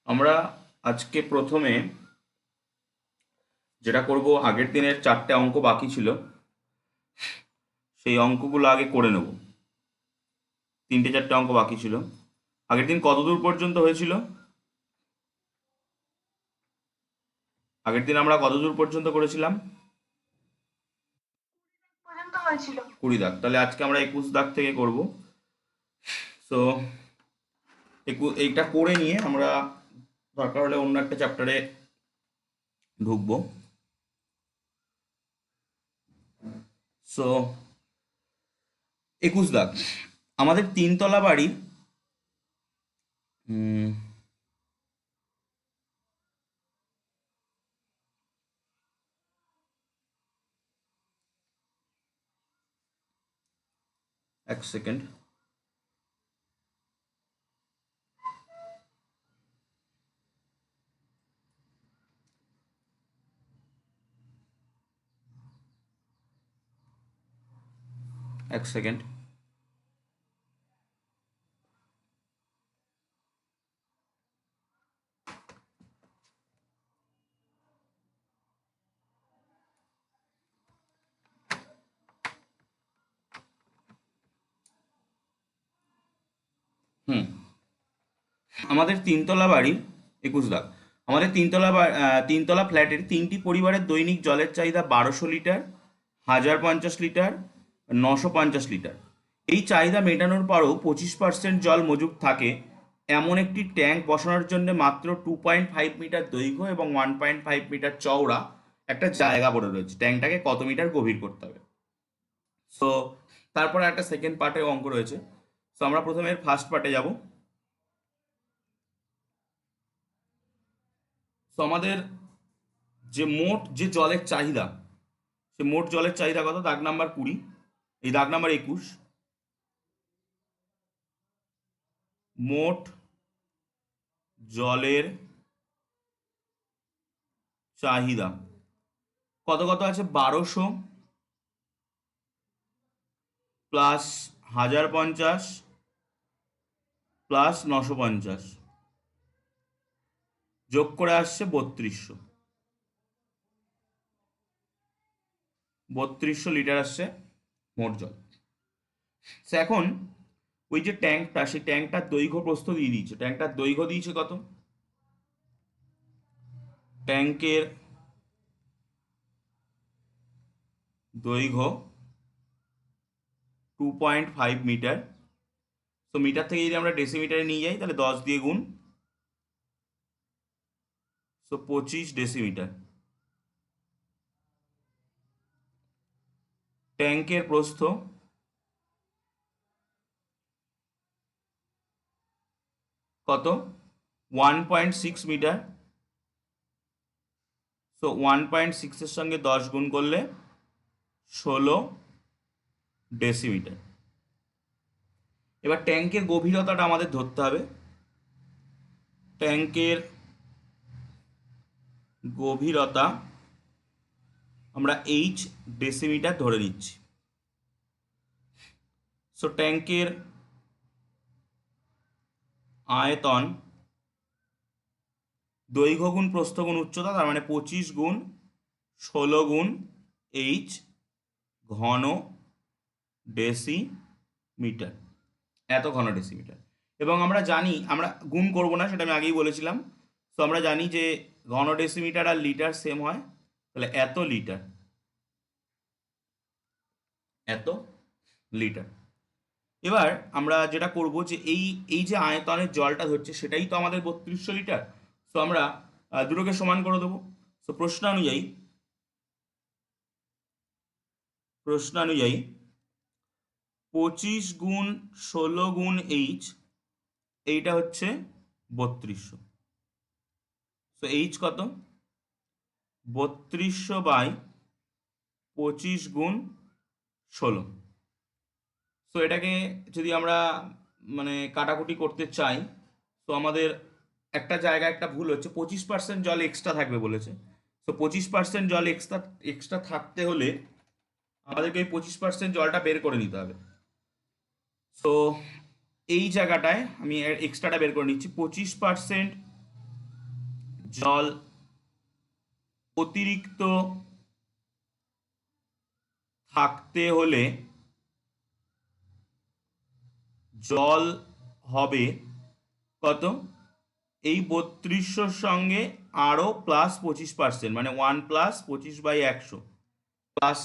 আমরা আজকে প্রথমে যেটা করব, আগের দিনের 4টে অঙ্ক বাকি ছিল, সেই অঙ্কগুলো আগে করে নেব। 3টে 4টে অঙ্ক বাকি ছিল। আগের দিন কত দূর পর্যন্ত হয়েছিল? আগের দিন আমরা কত দূর পর্যন্ত করেছিলাম? পর্যন্ত হয়েছিল। 20 দাগ। তাহলে আজকে আমরা 21 দাগ থেকে করব। সো এইটা করে নিয়ে আমরা দরকার হলে অন্য একটা চ্যাপ্টারে ঢুকবো। সো 21 দাগ, আমাদের 3তলা বাড়ির উম, এক সেকেন্ড। এক সেকেন্ড। হুম, আমাদের 3তলা বাড়ির 21 দাগ, আমাদের তিনতলা ফ্ল্যাটের 3টি পরিবারের দৈনিক জলের চাহিদা 1200 লিটার, 1050 লিটার, 950 লিটার। এই চাহিদা মেটানোর পরও 25% জল মজুদ থাকে এমন একটি ট্যাঙ্ক বসানোর জন্য মাত্র 2.5 মিটার দৈর্ঘ্য এবং 1.5 মিটার চওড়া একটা জায়গা পড়ে রয়েছে। ট্যাঙ্কটাকে কত মিটার গভীর করতে হবে? সো তারপরে একটা সেকেন্ড পার্টে অঙ্ক রয়েছে। সো আমরা প্রথমে ফার্স্ট পার্টে যাব। সো আমাদের মোট যে জলের চাহিদা, সে মোট জলের চাহিদা কত? দাগ নাম্বার 20, এই দাগ নাম্বার 21। মোট জলের চাহিদা কত কত আছে? 1200 প্লাস 1050 প্লাস 950, যোগ করে আসছে 3200 লিটার আসছে মোট জল। সে এখন ওই যে ট্যাঙ্কটা, সেই ট্যাঙ্কটার দৈর্ঘ্য প্রস্থ দিয়ে দিয়েছে। ট্যাঙ্কটার দৈর্ঘ্য দিয়েছে কত? ট্যাঙ্কের দৈর্ঘ্য 2.5 মিটার। তো মিটার থেকে যদি আমরা ডেসিমিটারে নিয়ে যাই, তাহলে 10 দিয়ে গুণ, 25 ডেসিমিটার। ট্যাঙ্কের প্রস্থ কত? 1.6 মিটার। 1.6-এর সঙ্গে 10 গুণ করলে 16 ডেসিমিটার। এবার ট্যাঙ্কের গভীরতাটা আমাদের ধরতে হবে। ট্যাঙ্কের গভীরতা আমরা ডেসিমিটার ধরে নিচ্ছি। ট্যাঙ্কের আয়তন দৈর্ঘ্য গুণ প্রস্থ গুণ উচ্চতা, তার মানে 25 গুণ 16 গুণ ঘন ডেসিমিটার, এত ঘন ডেসিমিটার। এবং আমরা জানি, আমরা গুণ করব না, সেটা আমি আগেই বলেছিলাম। তো আমরা জানি যে ঘন ডেসিমিটার আর লিটার সেম হয়, তাহলে এত লিটার। এবার আমরা যেটা করব, যে এই এই যে আয়তনের জলটা ধরছে, সেটাই তো আমাদের 3200 লিটার। সো আমরা দুটোকে সমান করে দেবো। সো প্রশ্নানুযায়ী 25 গুণ 16 গুণ এইটা হচ্ছে 3200। সো কত? 3200/25 গুণ 16। সো এটাকে যদি আমরা মানে কাটাকুটি করতে চাই, তো আমাদের একটা জায়গায় একটা ভুল হচ্ছে, 25% জল এক্সট্রা থাকবে বলেছে। তো 25% জল এক্সট্রা এক্সট্রা থাকতে হলে আমাদেরকে ওই 25% জলটা বের করে নিতে হবে। সো এই জায়গাটায় আমি এক্সট্রাটা বের করে নিচ্ছি। 25% জল অতিরিক্ত থাকতে হলে জল হবে কত, এই 3200 সঙ্গে আরো প্লাস 25%, মানে 1+25/100 ক্লাস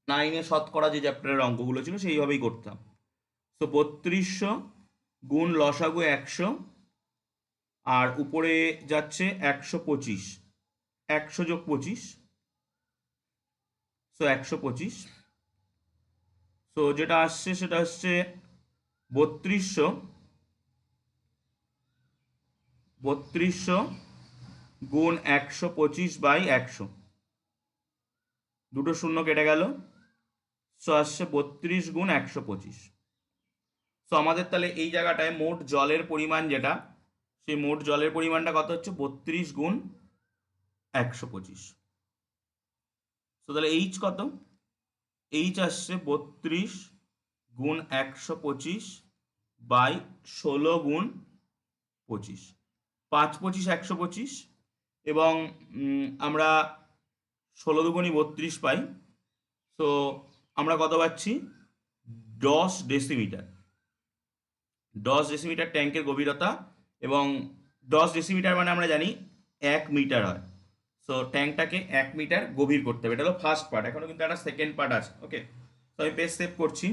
9-এ শতকরা যে চ্যাপ্টারের অঙ্কগুলো ছিল সেইভাবেই করতাম। তো 3200 গুণ লসাগু 100, আর উপরে যাচ্ছে 125, 100+25, সো 125, সো যেটা আসছে সেটা হচ্ছে 3200 গুণ 125/100, দুটো শূন্য কেটে গেল, সো আসছে 32 গুণ 125। সো আমাদের তাহলে এই জায়গাটায় মোট জলের পরিমাণ যেটা, সেই মোট জলের পরিমাণটা কত হচ্ছে 32 গুণ 125। সো তাহলে এইচ কত, এইচ আসছে 32 গুণ 125/16 গুণ 25, 5×25 125, এবং আমরা 16×2 = 32 পাই। সো আমরা কত পাচ্ছি, 10 ডেসিমিটার। 10 ডেসিমিটার ট্যাঙ্কের গভীরতা, এবং 10 ডেসিমিটার মানে আমরা জানি 1 মিটার হয়। সো ট্যাঙ্কটাকে 1 মিটার গভীর করতে হবে। এটা হলো ফার্স্ট পার্ট, এখনো কিন্তু একটা সেকেন্ড পার্ট আছে। ওকে, তো আমি পেজ সেভ করছি,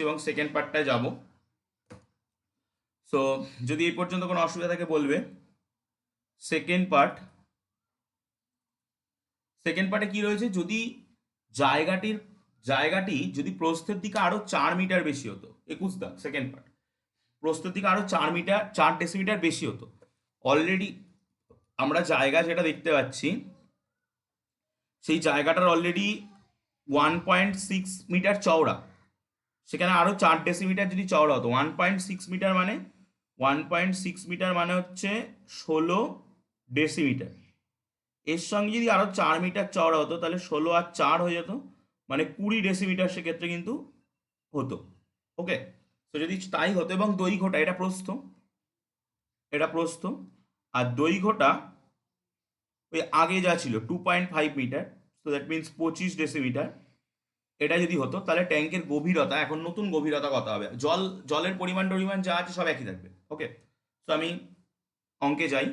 এবং সেকেন্ড পার্টটায় যাব। সো যদি এই পর্যন্ত কোনো অসুবিধা থাকে বলবে। সেকেন্ড পার্ট, কি রয়েছে, যদি জায়গাটি যদি প্রস্থের দিকে আরো 4 মিটার বেশি হতো, 21 দাগ সেকেন্ড পার্ট, প্রস্থের দিকে আরো 4 ডেসিমিটার বেশি হতো। অলরেডি আমরা জায়গা যেটা দেখতে পাচ্ছি, সেই জায়গাটার অলরেডি 1.6 মিটার চওড়া, সেখানে আরো 4 ডেসিমিটার যদি চওড়া হতো, 1.6 মিটার মানে 1.6 মিটার মানে হচ্ছে 16 ডেসিমিটার। এর সঙ্গে যদি আরো 4 মিটার চওড়া হতো, তাহলে 16 আর 4 হয়ে যেত, মানে 20 ডেসিমিটার সেক্ষেত্রে কিন্তু হতো। ওকে, তো যদি তাই হতো, এবং দৈর্ঘ্যটা, এটা প্রস্থ, আর দৈর্ঘ্যটা ওই আগে যা ছিল 2.5 মিটার, তো দ্যাট মিনস 25 ডেসিমিটার, এটা যদি হতো, তাহলে ট্যাঙ্কের গভীরতা, এখন নতুন গভীরতা কত হবে, জলের পরিমাণ যা আছে সব একই থাকবে। ওকে, তো আমি অঙ্কে যাই।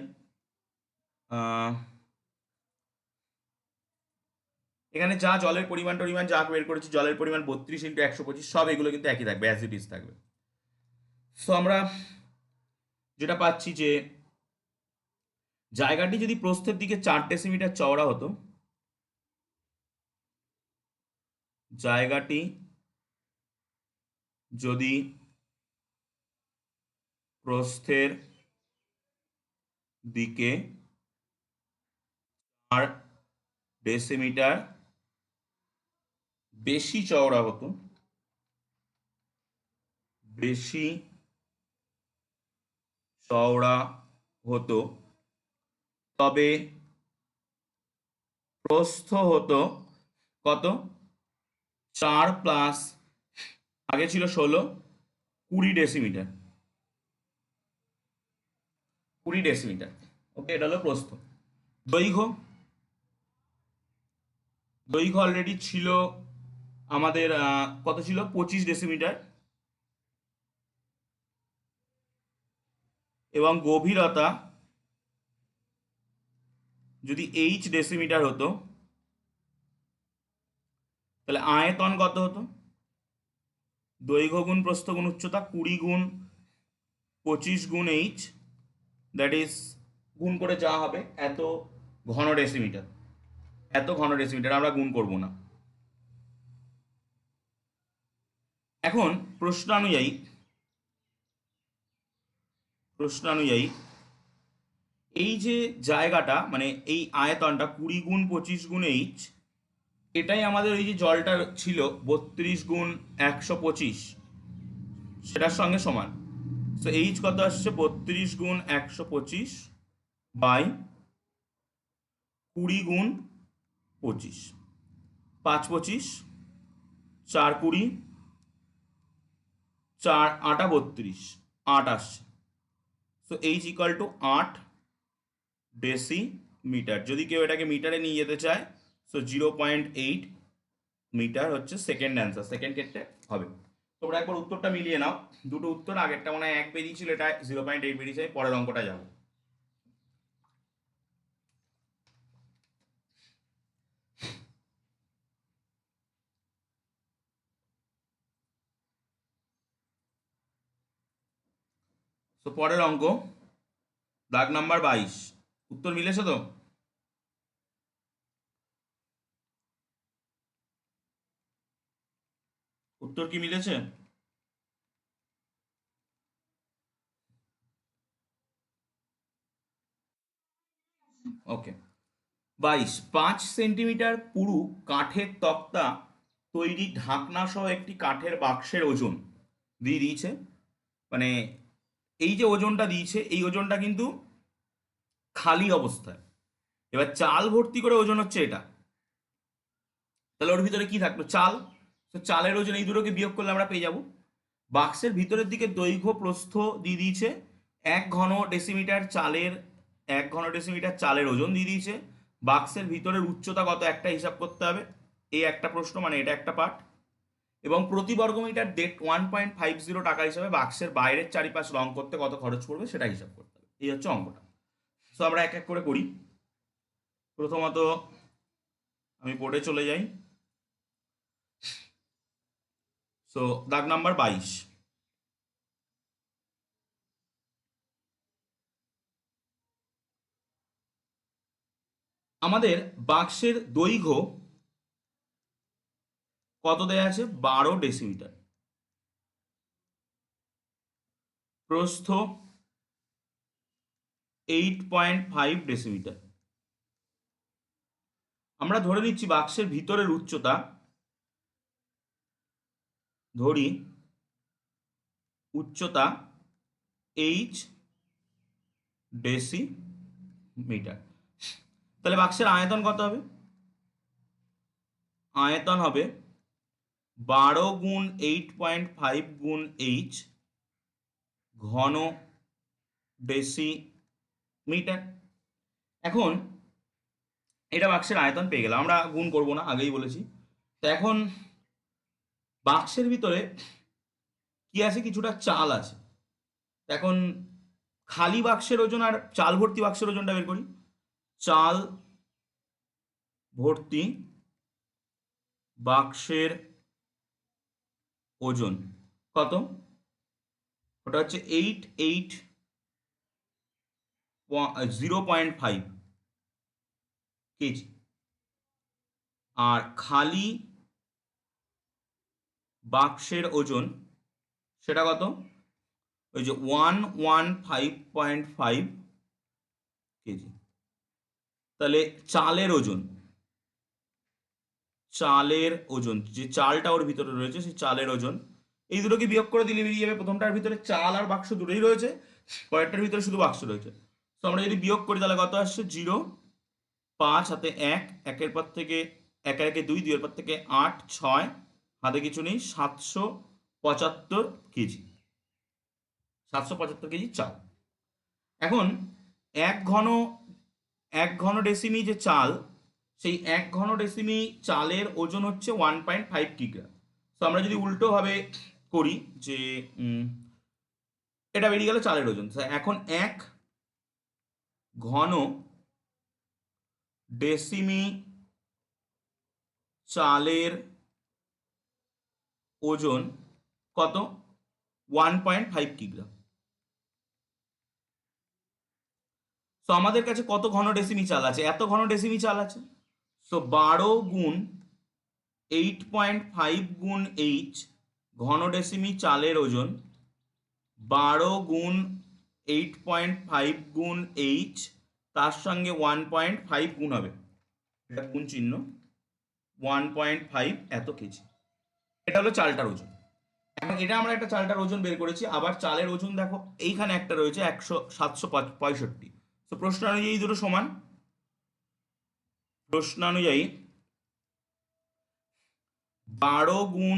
এখানে যা জলের পরিমাণ যা বের করেছি, জলের পরিমাণ 32 × 125, সব এগুলো কিন্তু একই থাকবে, অ্যাজ ইট ইজ থাকবে। সো আমরা যেটা পাচ্ছি যে জায়গাটি যদি প্রস্থের দিকে 4 ডেসিমিটার চওড়া হতো, জায়গাটি যদি প্রস্থের দিকে 4 ডেসিমিটার বেশি চওড়া হতো, তবে প্রস্থ হতো কত, 4 প্লাস, আগে ছিল 16, 20 ডেসিমিটার, 20 ডেসিমিটার। ওকে, এটা হলো প্রস্থ। দৈর্ঘ্য, অলরেডি ছিল আমাদের কত ছিল, 25 ডেসিমিটার, এবং গভীরতা যদি 8 ডেসিমিটার হতো, তাহলে আয়তন কত হতো, দৈর্ঘ্য গুণ প্রস্থ গুণ উচ্চতা, 20 × 25 × 8, দ্যাট ইজ গুণ করে যা হবে এত ঘন ডেসিমিটার, আমরা গুণ করব না। এখন প্রশ্ন অনুযায়ী এই যে জায়গাটা, মানে এই আয়তনটা 20 × 25 × 8, এটাই আমাদের ওই যে জলটা ছিল 32 × 125, সেটার সঙ্গে সমান। তো এইচ কত আসছে, 32 × 125/20 × 25, 5×25, 4×20, 4×8 = 32, 8 আসছে। So H equal to 8 decimetre. যদি কেউ এটাকে মিটারে নিয়ে যেতে চায়, সো 0.8 মিটার হচ্ছে সেকেন্ড অ্যান্সার, সেকেন্ড ক্ষেত্রে হবে। তোমরা একবার উত্তরটা মিলিয়ে নাও, দুটো উত্তর, আগেরটা মনে হয় 1 বেরিয়েছিল, এটা 0.8 বেরিয়েছে। পরের অঙ্কটা যাবো। তো পরের অঙ্ক, দাগ নাম্বার 22। উত্তর মিলেছে তো? উত্তর কি মিলেছে? ওকে। 22, 5 সেন্টিমিটার পুরু কাঠের তক্তা তৈরি ঢাকনা সহ একটি কাঠের বাক্সের ওজন দিয়ে দিয়েছে। মানে এই যে ওজনটা দিয়েছে, এই ওজনটা কিন্তু খালি অবস্থায়। এবার চাল ভর্তি করে ওজন হচ্ছে এটা। তাহলে ওর ভিতরে কি থাকলো? চাল। তো চালের ওজন এই দুটোকে বিয়োগ করলে আমরা পেয়ে যাব। বাক্সের ভিতরের দিকে দৈর্ঘ্য প্রস্থ দিয়ে দিয়েছে 1 ঘন ডেসিমিটার চালের, 1 ঘন ডেসিমিটার চালের ওজন দিয়ে দিয়েছে। বাক্সের ভিতরের উচ্চতা কত একটা হিসাব করতে হবে, এই একটা প্রশ্ন, মানে এটা একটা পার্ট। এবং প্রতি বর্গমিটার 1.50 টাকা হিসাবে বাক্সের বাইরের চারিপাশ রং করতে কত খরচ পড়বে সেটা হিসাব করতে হবে। এই হচ্ছে অঙ্কটা। তো আমরা এক এক করে করি। প্রথমত আমি বোর্ডে চলে যাই। সো দাগ নাম্বার 22। আমাদের বাক্সের দৈর্ঘ্য কত দেয়া আছে? 12 ডেসিমিটার। প্রস্থ 8.5 ডেসিমিটার। আমরা ধরে নিচ্ছি বাক্সের ভিতরের উচ্চতা, ধরি উচ্চতা H ডেসিমিটার। তাহলে বাক্সের আয়তন কত হবে? আয়তন হবে 12 × 8.5 × H ঘন ডেসিমিটার। এখন এটা বাক্সের আয়তন পেয়ে গেলাম, আমরা গুণ করব না, আগেই বলেছি। তো এখন বাক্সের ভিতরে কি আছে? কিছুটা চাল আছে। এখন খালি বাক্সের ওজন আর চাল ভর্তি বাক্সের ওজনটা বের করি। চাল ভর্তি বাক্সের ওজন কত? ওটা হচ্ছে 0.5 কেজি। আর খালি বাক্সের ওজন সেটা কত? ওই যে 115.5 কেজি। তাহলে চালের ওজন, চালের ওজন যে চালটা ওর ভিতরে রয়েছে সেই চালের ওজন, এই দুটোকে বিয়োগ করে দিলে বেরিয়ে যাবে। প্রথমটার ভিতরে চাল আর বাক্স দুটোই রয়েছে, পরেরটার ভিতরে শুধু বাক্স রয়েছে। তো আমরা যদি বিয়োগ করি তাহলে কত আসছে? 0, 5 হাতে 1, 1-এর পর থেকে 1-এর 2, 2-এর পর থেকে 8, 6 হাতে কিছু নেই, 775 কেজি। 775 কেজি চাল। এখন এক ঘন 1 ঘন ডেসিমি যে চাল, সেই 1 ঘন ডেসিমি চালের ওজন হচ্ছে 1.5 কিগ্রা। তো আমরা যদি উল্টো ভাবে করি যে এটা বেরিয়ে গেল চালের ওজন। এখন 1 ঘন ডেসিমি চালের ওজন কত? 1.5 কিগ্রা। তো আমাদের কাছে কত ঘন ডেসিমি চাল আছে? এত ঘন ডেসিমি চাল আছে। সো 12 × 8.5 × ঘন ডেসিমি চালের ওজন 12 × 8.5 × তার সঙ্গে 1.5 গুণ হবে, এটা গুণ চিহ্ন, 1.5 এত কেজি। এটা হলো চালটার ওজন। এখন এটা আমরা একটা চালটার ওজন বের করেছি। আবার চালের ওজন দেখো এইখানে একটা রয়েছে 765। তো প্রশ্ন অনুযায়ী দুটো সমান। প্রশ্ন অনুযায়ী 12 ×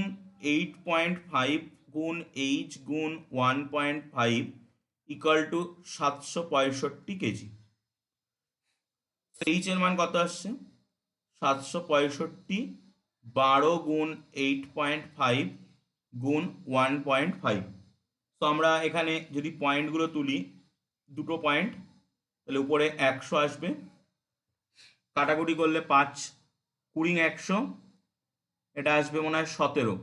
8.5 × H × 1.5 equal to 765 KG. H এর মান কত আসছে? 765 12 × 8.5 গুণ 1.5। তো আমরা এখানে যদি পয়েন্টগুলো তুলি, দুটো পয়েন্ট, তাহলে উপরে 100 আসবে, কাটাকুটি করলে 5 20 100, এটা আসবে মনে হয় 17।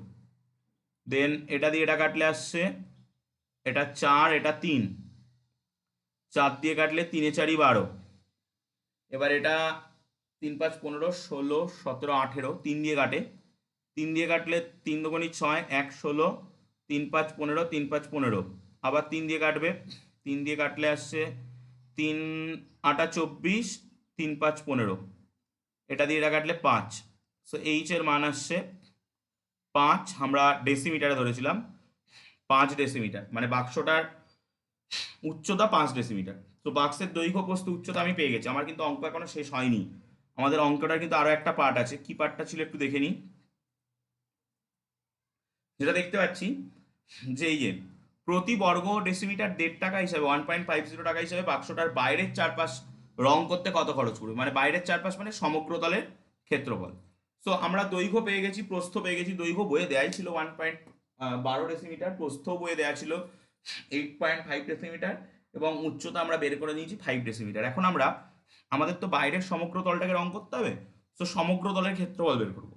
দেন এটা দিয়ে এটা কাটলে আসছে, এটা 4 এটা 3, 4 দিয়ে কাটলে 3 এ 4 12। এবার এটা 3 5 15 16 17 18, 3 দিয়ে কাটে, 3 দিয়ে কাটলে 3 দুগুণি 6 1 16, 3 5 15 3 5 15, আবার 3 দিয়ে কাটবে, 3 দিয়ে কাটলে আসছে 3 8 24, 3 5 15, এটা দিয়ে এটা কাটলে 5। সো এইচ এর মান আসছে 5, আমরা ডেসিমিটারে ধরেছিলাম 5 ডেসিমিটার, মানে বাক্সটার উচ্চতা 5 ডেসিমিটার। তো বাক্সের দৈর্ঘ্য প্রস্থ উচ্চতা আমি পেয়ে গেছি। আমার কিন্তু অঙ্ক এখনো শেষ হয়নি, আমাদের অঙ্কটার কিন্তু আরো একটা পার্ট আছে। কি পার্টটা ছিল একটু দেখে নিই। যেটা দেখতে পাচ্ছি যে এই যে প্রতি বর্গ ডেসিমিটার 1.5 টাকা হিসাবে, 1.50 টাকা হিসাবে বাক্সটার বাইরের চারপাশ রং করতে কত খরচ পড়বে, মানে বাইরের চারপাশ মানে সমগ্র তলের ক্ষেত্রফল। সো আমরা দৈর্ঘ্য পেয়ে গেছি, প্রস্থ পেয়ে গেছি। দৈর্ঘ্য বইয়ে দেয়াই ছিল 1.12 ডেসিমিটার, প্রস্থ বইয়ে দেওয়া ছিল 8.5 ডেসিমিটার, এবং উচ্চতা আমরা বের করে নিয়েছি 5 ডেসিমিটার। এখন আমরা আমাদের তো বাইরের সমগ্র তলটাকে রং করতে হবে, তো সমগ্র তলের ক্ষেত্রফল বের করব।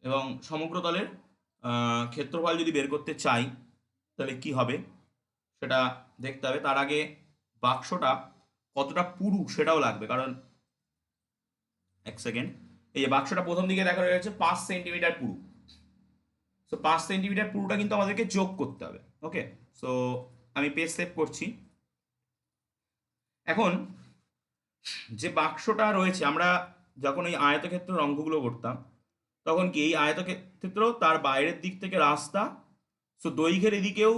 এবং সমগ্র তলের ক্ষেত্রফল যদি বের করতে চাই তাহলে কি হবে সেটা দেখতে হবে। তার আগে বাক্সটা কতটা পুরু সেটাও লাগবে, কারণ 1 সেকেন্ড, এই যে বাক্সটা প্রথম দিকে দেখা রয়েছে 5 সেন্টিমিটার পুরু। সো 5 সেন্টিমিটার পুরুটা কিন্তু আমাদেরকে যোগ করতে হবে। ওকে, সো আমি পেজ সেভ করছি। এখন যে বাক্সটা রয়েছে, আমরা যখন এই আয়তক্ষেত্র অঙ্কগুলো করতাম তখন কি এই আয়তক্ষেত্র তার বাইরের দিক থেকে রাস্তা, সো দৈর্ঘ্যের এদিকেও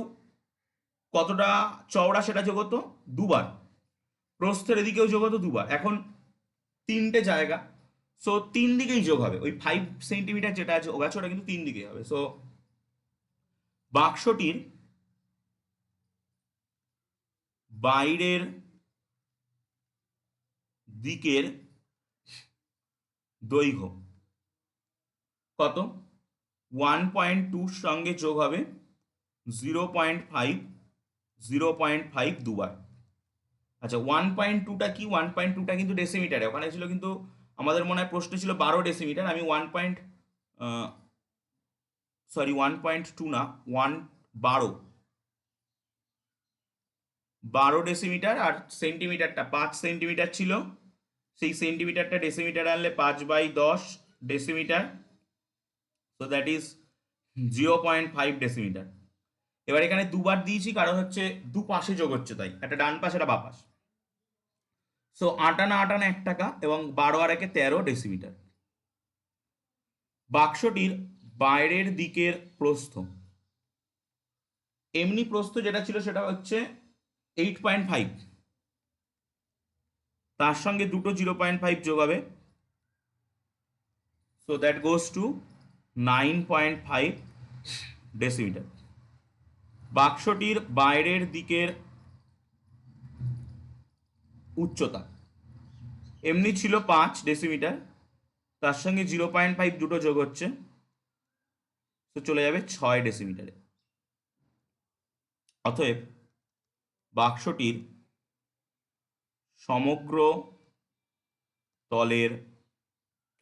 কতটা চওড়া সেটা যোগ হতো 2 বার, প্রস্থের এদিকেও যোগ হতো 2 বার। এখন 3টে জায়গা, সো 3 দিকেই যোগ হবে। ওই 5 সেন্টিমিটার যেটা আছে ওটা কিন্তু 3 দিকেই হবে। সো বাক্সটির বাইরের দিকের দৈর্ঘ্য কত? 1.2 সঙ্গে যোগ হবে 0.5, 0.5 2 বার। আচ্ছা, 1.2টা কি? 1.2টা কিন্তু ডেসিমিটারে, ওখানে ছিল কিন্তু আমাদের মনে হয় প্রশ্ন ছিল 12 ডেসিমিটার। আমি 1.2 না, 12 ডেসিমিটার, আর সেন্টিমিটারটা 5 সেন্টিমিটার ছিল, সেই সেন্টিমিটারটা ডেসিমিটার আনলে 5/10 decimetre, so that is 0.5 decimetre. এবার এখানে 2 বার দিয়েছি কারণ হচ্ছে দুপাশে যোগ হচ্ছে, তাই একটা ডান পাশ একটা বাঁ পাশ। সো 8 আনা 8 আনা 1 টাকা, এবং 12 আর 1 13 ডেসিমিটার। বাক্সটির বাইরের দিকের প্রস্থ, এমনি প্রস্থ যেটা ছিল সেটা হচ্ছে 8.5, তার সঙ্গে দুটো 0.5 যোগ হবে, so that goes to 9.5 decimetre. বাক্সটির বাইরের দিকের উচ্চতা এমনি ছিল 5 ডেসিমিটার, তার সঙ্গে 0.5 দুটো যোগ হচ্ছে, তো চলে যাবে 6 ডেসিমিটারে। অতএব বাক্সটির সমগ্র তলের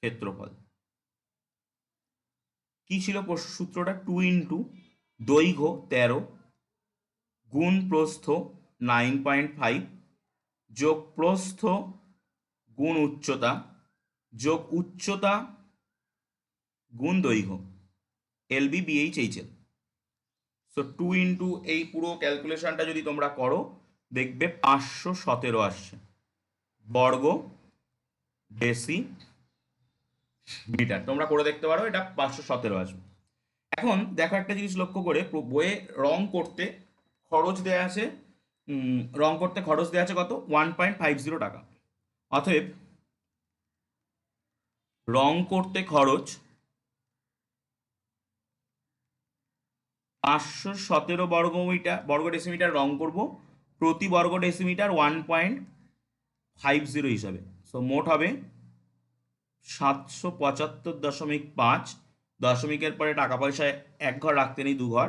ক্ষেত্রফল কি ছিল? সূত্রটা 2 × দৈর্ঘ্য 13 গুণ প্রস্থ 9.5 যোগ প্রস্থ গুণ উচ্চতা যোগ উচ্চতা গুণ দৈর্ঘ্য, LBBHHL। সো 2 × এই পুরো ক্যালকুলেশনটা যদি তোমরা করো দেখবে 517 আসছে বর্গ ডেসিমিটার। তোমরা করে দেখতে পারো, এটা 517 আসবে। এখন দেখো একটা জিনিস লক্ষ্য করে, বইয়ে রং করতে খরচ দেওয়া আছে, রং করতে খরচ দেওয়া আছে কত? 1.50 টাকা। অতএব রং করতে খরচ 517 বর্গ ডেসিমিটার রং করব, প্রতি বর্গ ডেসিমিটার 1.50 হিসাবে। সো মোট হবে 775.5। দশমিকের পরে টাকা পয়সায় এক ঘর রাখতে নেই, দু ঘর।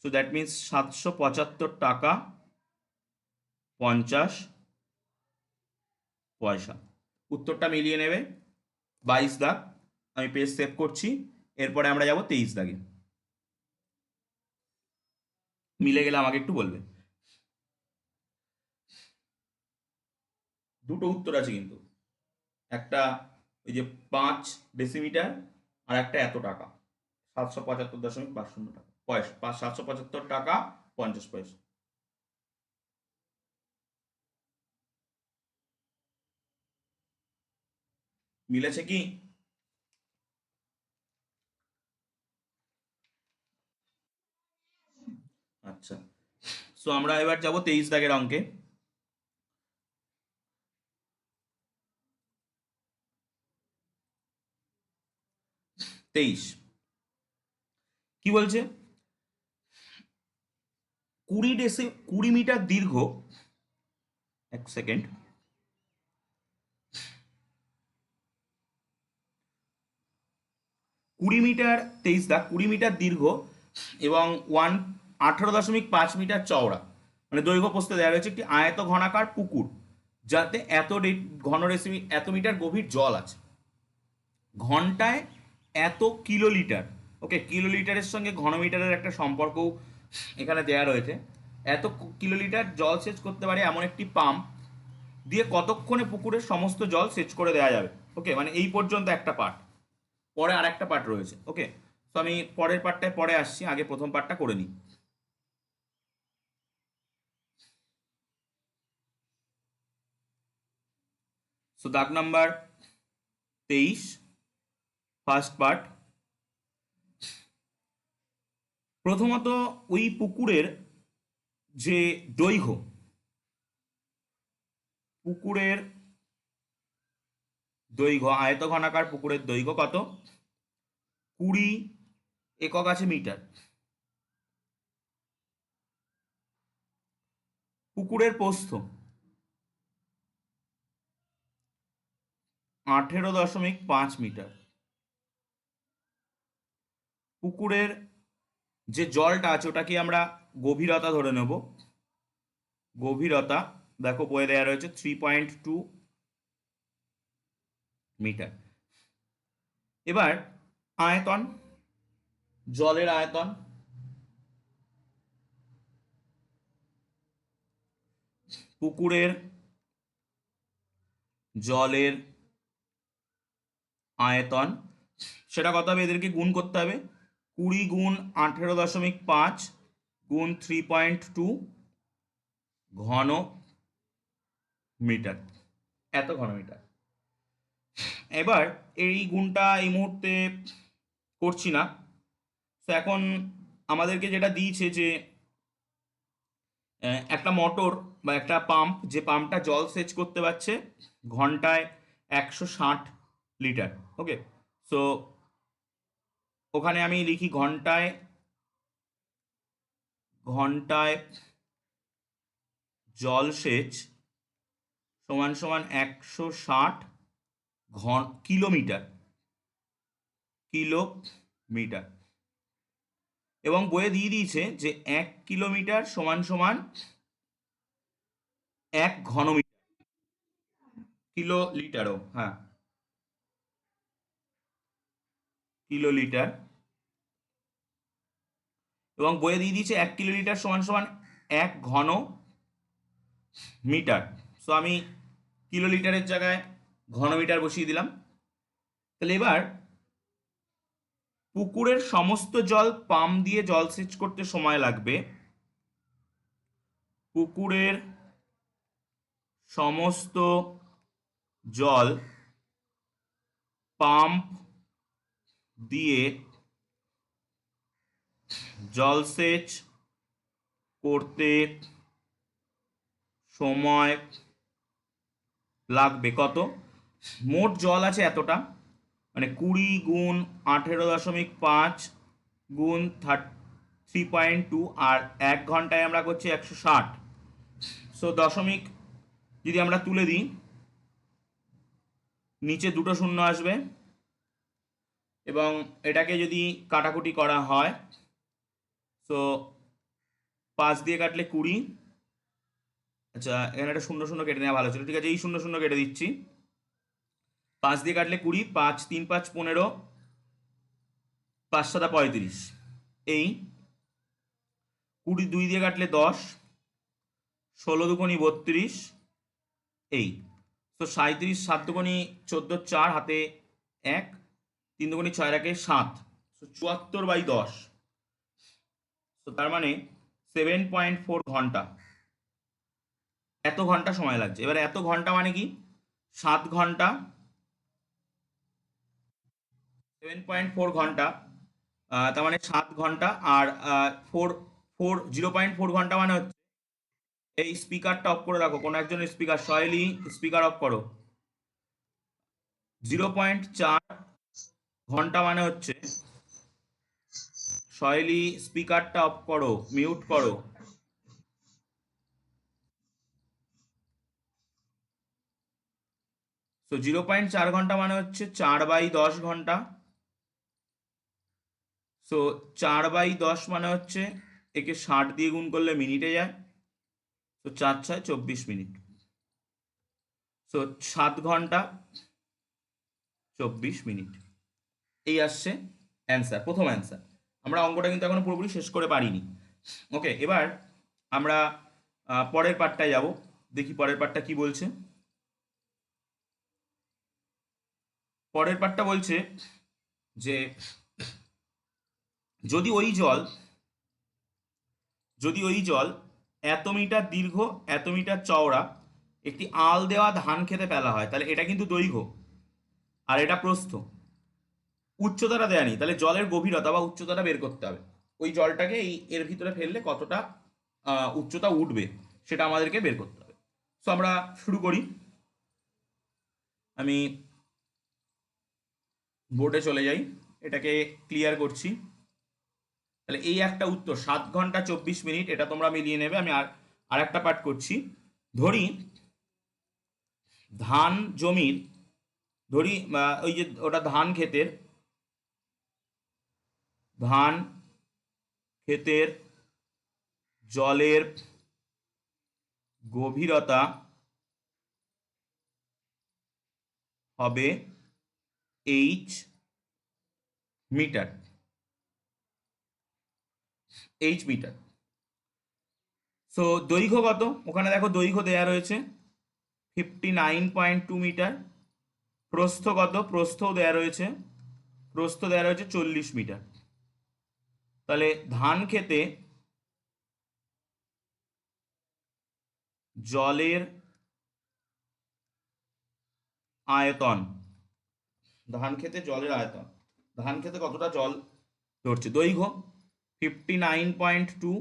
সো দ্যাট মিনস 775 টাকা 50 পয়সা। উত্তরটা মিলিয়ে নেবে। 22 দাগ। আমি পেজ সেভ করছি। এরপরে আমরা যাব 23 দাগে। মিলে গেলে আমাকে একটু বলবে। দুটো উত্তর আছে কিন্তু, একটা ওই যে 5 ডেসিমিটার আর একটা এত টাকা, 775.50 টাকা পয়সা, 775 টাকা 50 পয়সা। মিলেছে কি? আচ্ছা, সো আমরা এবার যাব 23 দাগের অঙ্কে। তেইশ কি বলছে? 20 মিটার দীর্ঘ, এক সেকেন্ড, 20 মিটার, 23 দাগ, 20 মিটার দীর্ঘ এবং 18.5 মিটার চওড়া, মানে দৈর্ঘ্য প্রস্থে দেওয়া রয়েছে একটি আয়ত ঘনাকার পুকুর, যাতে এত মিটার গভীর জল আছে। ঘন্টায় এত কিলোলিটার, ওকে, কিলোলিটারের সঙ্গে ঘনমিটারের একটা সম্পর্কও এখানে দেওয়া রয়েছে। এত কিলোলিটার জল সেচ করতে পারে এমন একটি পাম্প দিয়ে কতক্ষণে পুকুরের সমস্ত জল সেচ করে দেওয়া যাবে। ওকে, মানে এই পর্যন্ত একটা পার্ট, পরে আর একটা পার্ট রয়েছে। ওকে, তো আমি পরের পার্টটায় পরে আসছি, আগে প্রথম পার্টটা করে নিই। সো দাগ নাম্বার 23, ফার্স্ট পার্ট। প্রথমত ওই পুকুরের যে দৈর্ঘ্য, পুকুরের দৈর্ঘ্য, আয়ত ঘনাকার পুকুরের দৈর্ঘ্য কত? 20 একক আছে মিটার। পুকুরের প্রস্থ 18.5 মিটার। পুকুরের যে জলটা আছে ওটাকে আমরা গভীরতা ধরে নেব। গভীরতা দেখো বয়ে দেওয়া রয়েছে 3.2 মিটার। এবার আয়তন, জলের আয়তন, পুকুরের জলের আয়তন, সেটা কত হবে? এদেরকে গুণ করতে হবে। 20 গুণ 18.5 গুণ 3.2 ঘন মিটার, এত ঘন মিটার। এবার এই গুণটা এই মুহূর্তে করছি না। তো এখন আমাদেরকে যেটা দিয়েছে যে একটা মোটর বা একটা পাম্প, যে পাম্পটা জল সেচ করতে পারছে ঘন্টায় 160 লিটার। ওকে, সো ওখানে আমি লিখি ঘন্টায় ঘন্টায় জল সেচ সমান সমান 160 কিলোমিটার, কিলোমিটার। এবং বইয়ে দিয়ে দিয়েছে যে 1 কিলোমিটার সমান সমান 1 ঘনমিটার, কিলোলিটারও, হ্যাঁ, কিলোলিটার। এবং বইয়ে দিয়ে দিয়েছে 1 কিলোলিটার সমান সমান 1 ঘনমিটার। সো আমি কিলোলিটারের জায়গায় ঘনমিটার বসিয়ে দিলাম। তাহলে এবার পুকুরের সমস্ত জল পাম্প দিয়ে জল সেচ করতে সময় লাগবে, পুকুরের সমস্ত জল পাম্প দিয়ে জলসেচ করতে সময় লাগবে কত? মোট জল আছে এতটা, মানে 20 গুণ 18.5 গুণ 3.2, আর 1 ঘন্টায় আমরা করছি 160। সো সো দশমিক যদি আমরা তুলে দিই, নিচে দুটো শূন্য আসবে, এবং এটাকে যদি কাটাকুটি করা হয়, সো 5 দিয়ে কাটলে 20। আচ্ছা, এখানে একটা শূন্য শূন্য কেটে নেওয়া ভালো ছিল, ঠিক আছে, এই শূন্য শূন্য কেটে দিচ্ছি। 5 দিয়ে কাটলে 20, 5 3 5 15, 5 7 35, এই 20 2 দিয়ে কাটলে 10, 16 দুগুণি 32, এই তো 37, 7 দুগুণি 14, 4 হাতে 1, 3 দুগুণি 6 রাখে 7, 74/10। তো তার মানে 7.4 ঘন্টা, এত ঘন্টা সময় লাগছে। এবারে এত ঘন্টা মানে কি, 7 ঘন্টা, 7.4 ঘন্টা, তার মানে 7 ঘন্টা, আর 0.4 ঘন্টা মানে হচ্ছে, এই স্পিকারটা অফ করে রাখো, কোনো একজন স্পিকার, সয়েলি স্পিকার অফ করো। 0.4 ঘন্টা মানে হচ্ছে, সয়েলি স্পিকারটা অফ করো, মিউট করো। তো 0.4 ঘন্টা মানে হচ্ছে 4/10 ঘন্টা। সো 4/10 মানে হচ্ছে, একে 60 দিয়ে গুণ করলে মিনিটে যায়, তো 4 6 24 মিনিট। সো 7 ঘন্টা 24 মিনিট, এই আসছে অ্যান্সার, প্রথম অ্যান্সার। আমরা অঙ্কটা কিন্তু এখনো পুরোপুরি শেষ করে পারিনি। ওকে, এবার আমরা পরের পার্টটায় যাব, দেখি পরের পার্টটা কি বলছে। পরের পার্টটা বলছে যে যদি ওই জল এত মিটার দীর্ঘ, এত মিটার চওড়া একটি আল দেওয়া ধান খেতে ফেলা হয়, তাহলে এটা কিন্তু দৈর্ঘ্য আর এটা প্রস্থ। উচ্চতাটা দেয়া নেই, তাহলে জলের গভীরতা বা উচ্চতাটা বের করতে হবে। ওই জলটাকে এর ভিতরে ফেললে কতটা উচ্চতা উঠবে সেটা আমাদেরকে বের করতে হবে। সো আমরা শুরু করি। আমি বোর্ডে চলে যাই, এটাকে ক্লিয়ার করছি। তাহলে এই একটা উত্তর, 7 ঘন্টা 24 মিনিট, এটা তোমরা মিলিয়ে নেবে। আমি আর একটা পাঠ করছি। ধরি ধান জমির, ধরি ওই যে ওটা ধান ক্ষেতের জলের গভীরতা হবে H মিটার, মিটার। সো দৈর্ঘ্য কত, ওখানে দেখো দৈর্ঘ্য দেয়া রয়েছে 59.2 মিটার। প্রস্থ কত, প্রস্থও দেয়া রয়েছে, 40 মিটার। তাহলে ধান খেতে জলের আয়তন, ধান খেতে কতটা জল ধরছে, দৈর্ঘ্য 59.2,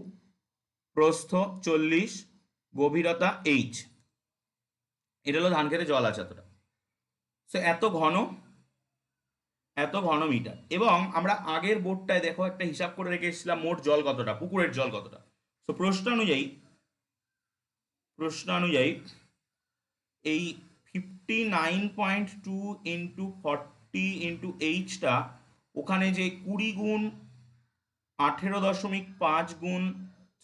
প্রস্থ 40, গভীরতা H, এটা হলো ধান খেতে জল আছে এতটা। সো এত ঘন মিটার। এবং আমরা আগের বোর্ডটায় দেখো একটা হিসাব করে রেখে এসেছিলাম মোট জল কতটা, পুকুরের জল কতটা। সো প্রশ্ন অনুযায়ী এই 59.2 ইন্টু 40 ইন্টু এইচটা, ওখানে যে 20 গুণ 18.5 গুণ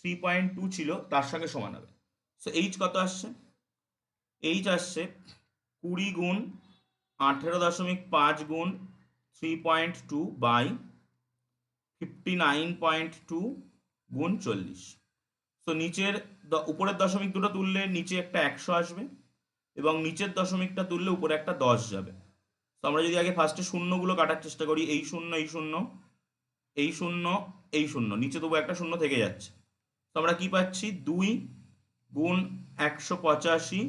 3.2 ছিল তার সঙ্গে সমান হবে। সো এইচ কত আসছে, এইচ আসছে 20 গুণ 18.5 গুণ 3.2 বাই 59.2 গুণ 40। তো নিচের উপরের দশমিক দুটো তুললে নিচে একটা 100 আসবে, এবং নিচের দশমিকটা তুললে উপরে একটা 10 যাবে। তো আমরা যদি আগে ফার্স্টে শূন্যগুলো কাটার চেষ্টা করি, এই শূন্য, এই শূন্য, এই শূন্য, এই শূন্য, নিচে তবু একটা শূন্য থেকে যাচ্ছে। তো আমরা কি পাচ্ছি, 2 গুণ 185,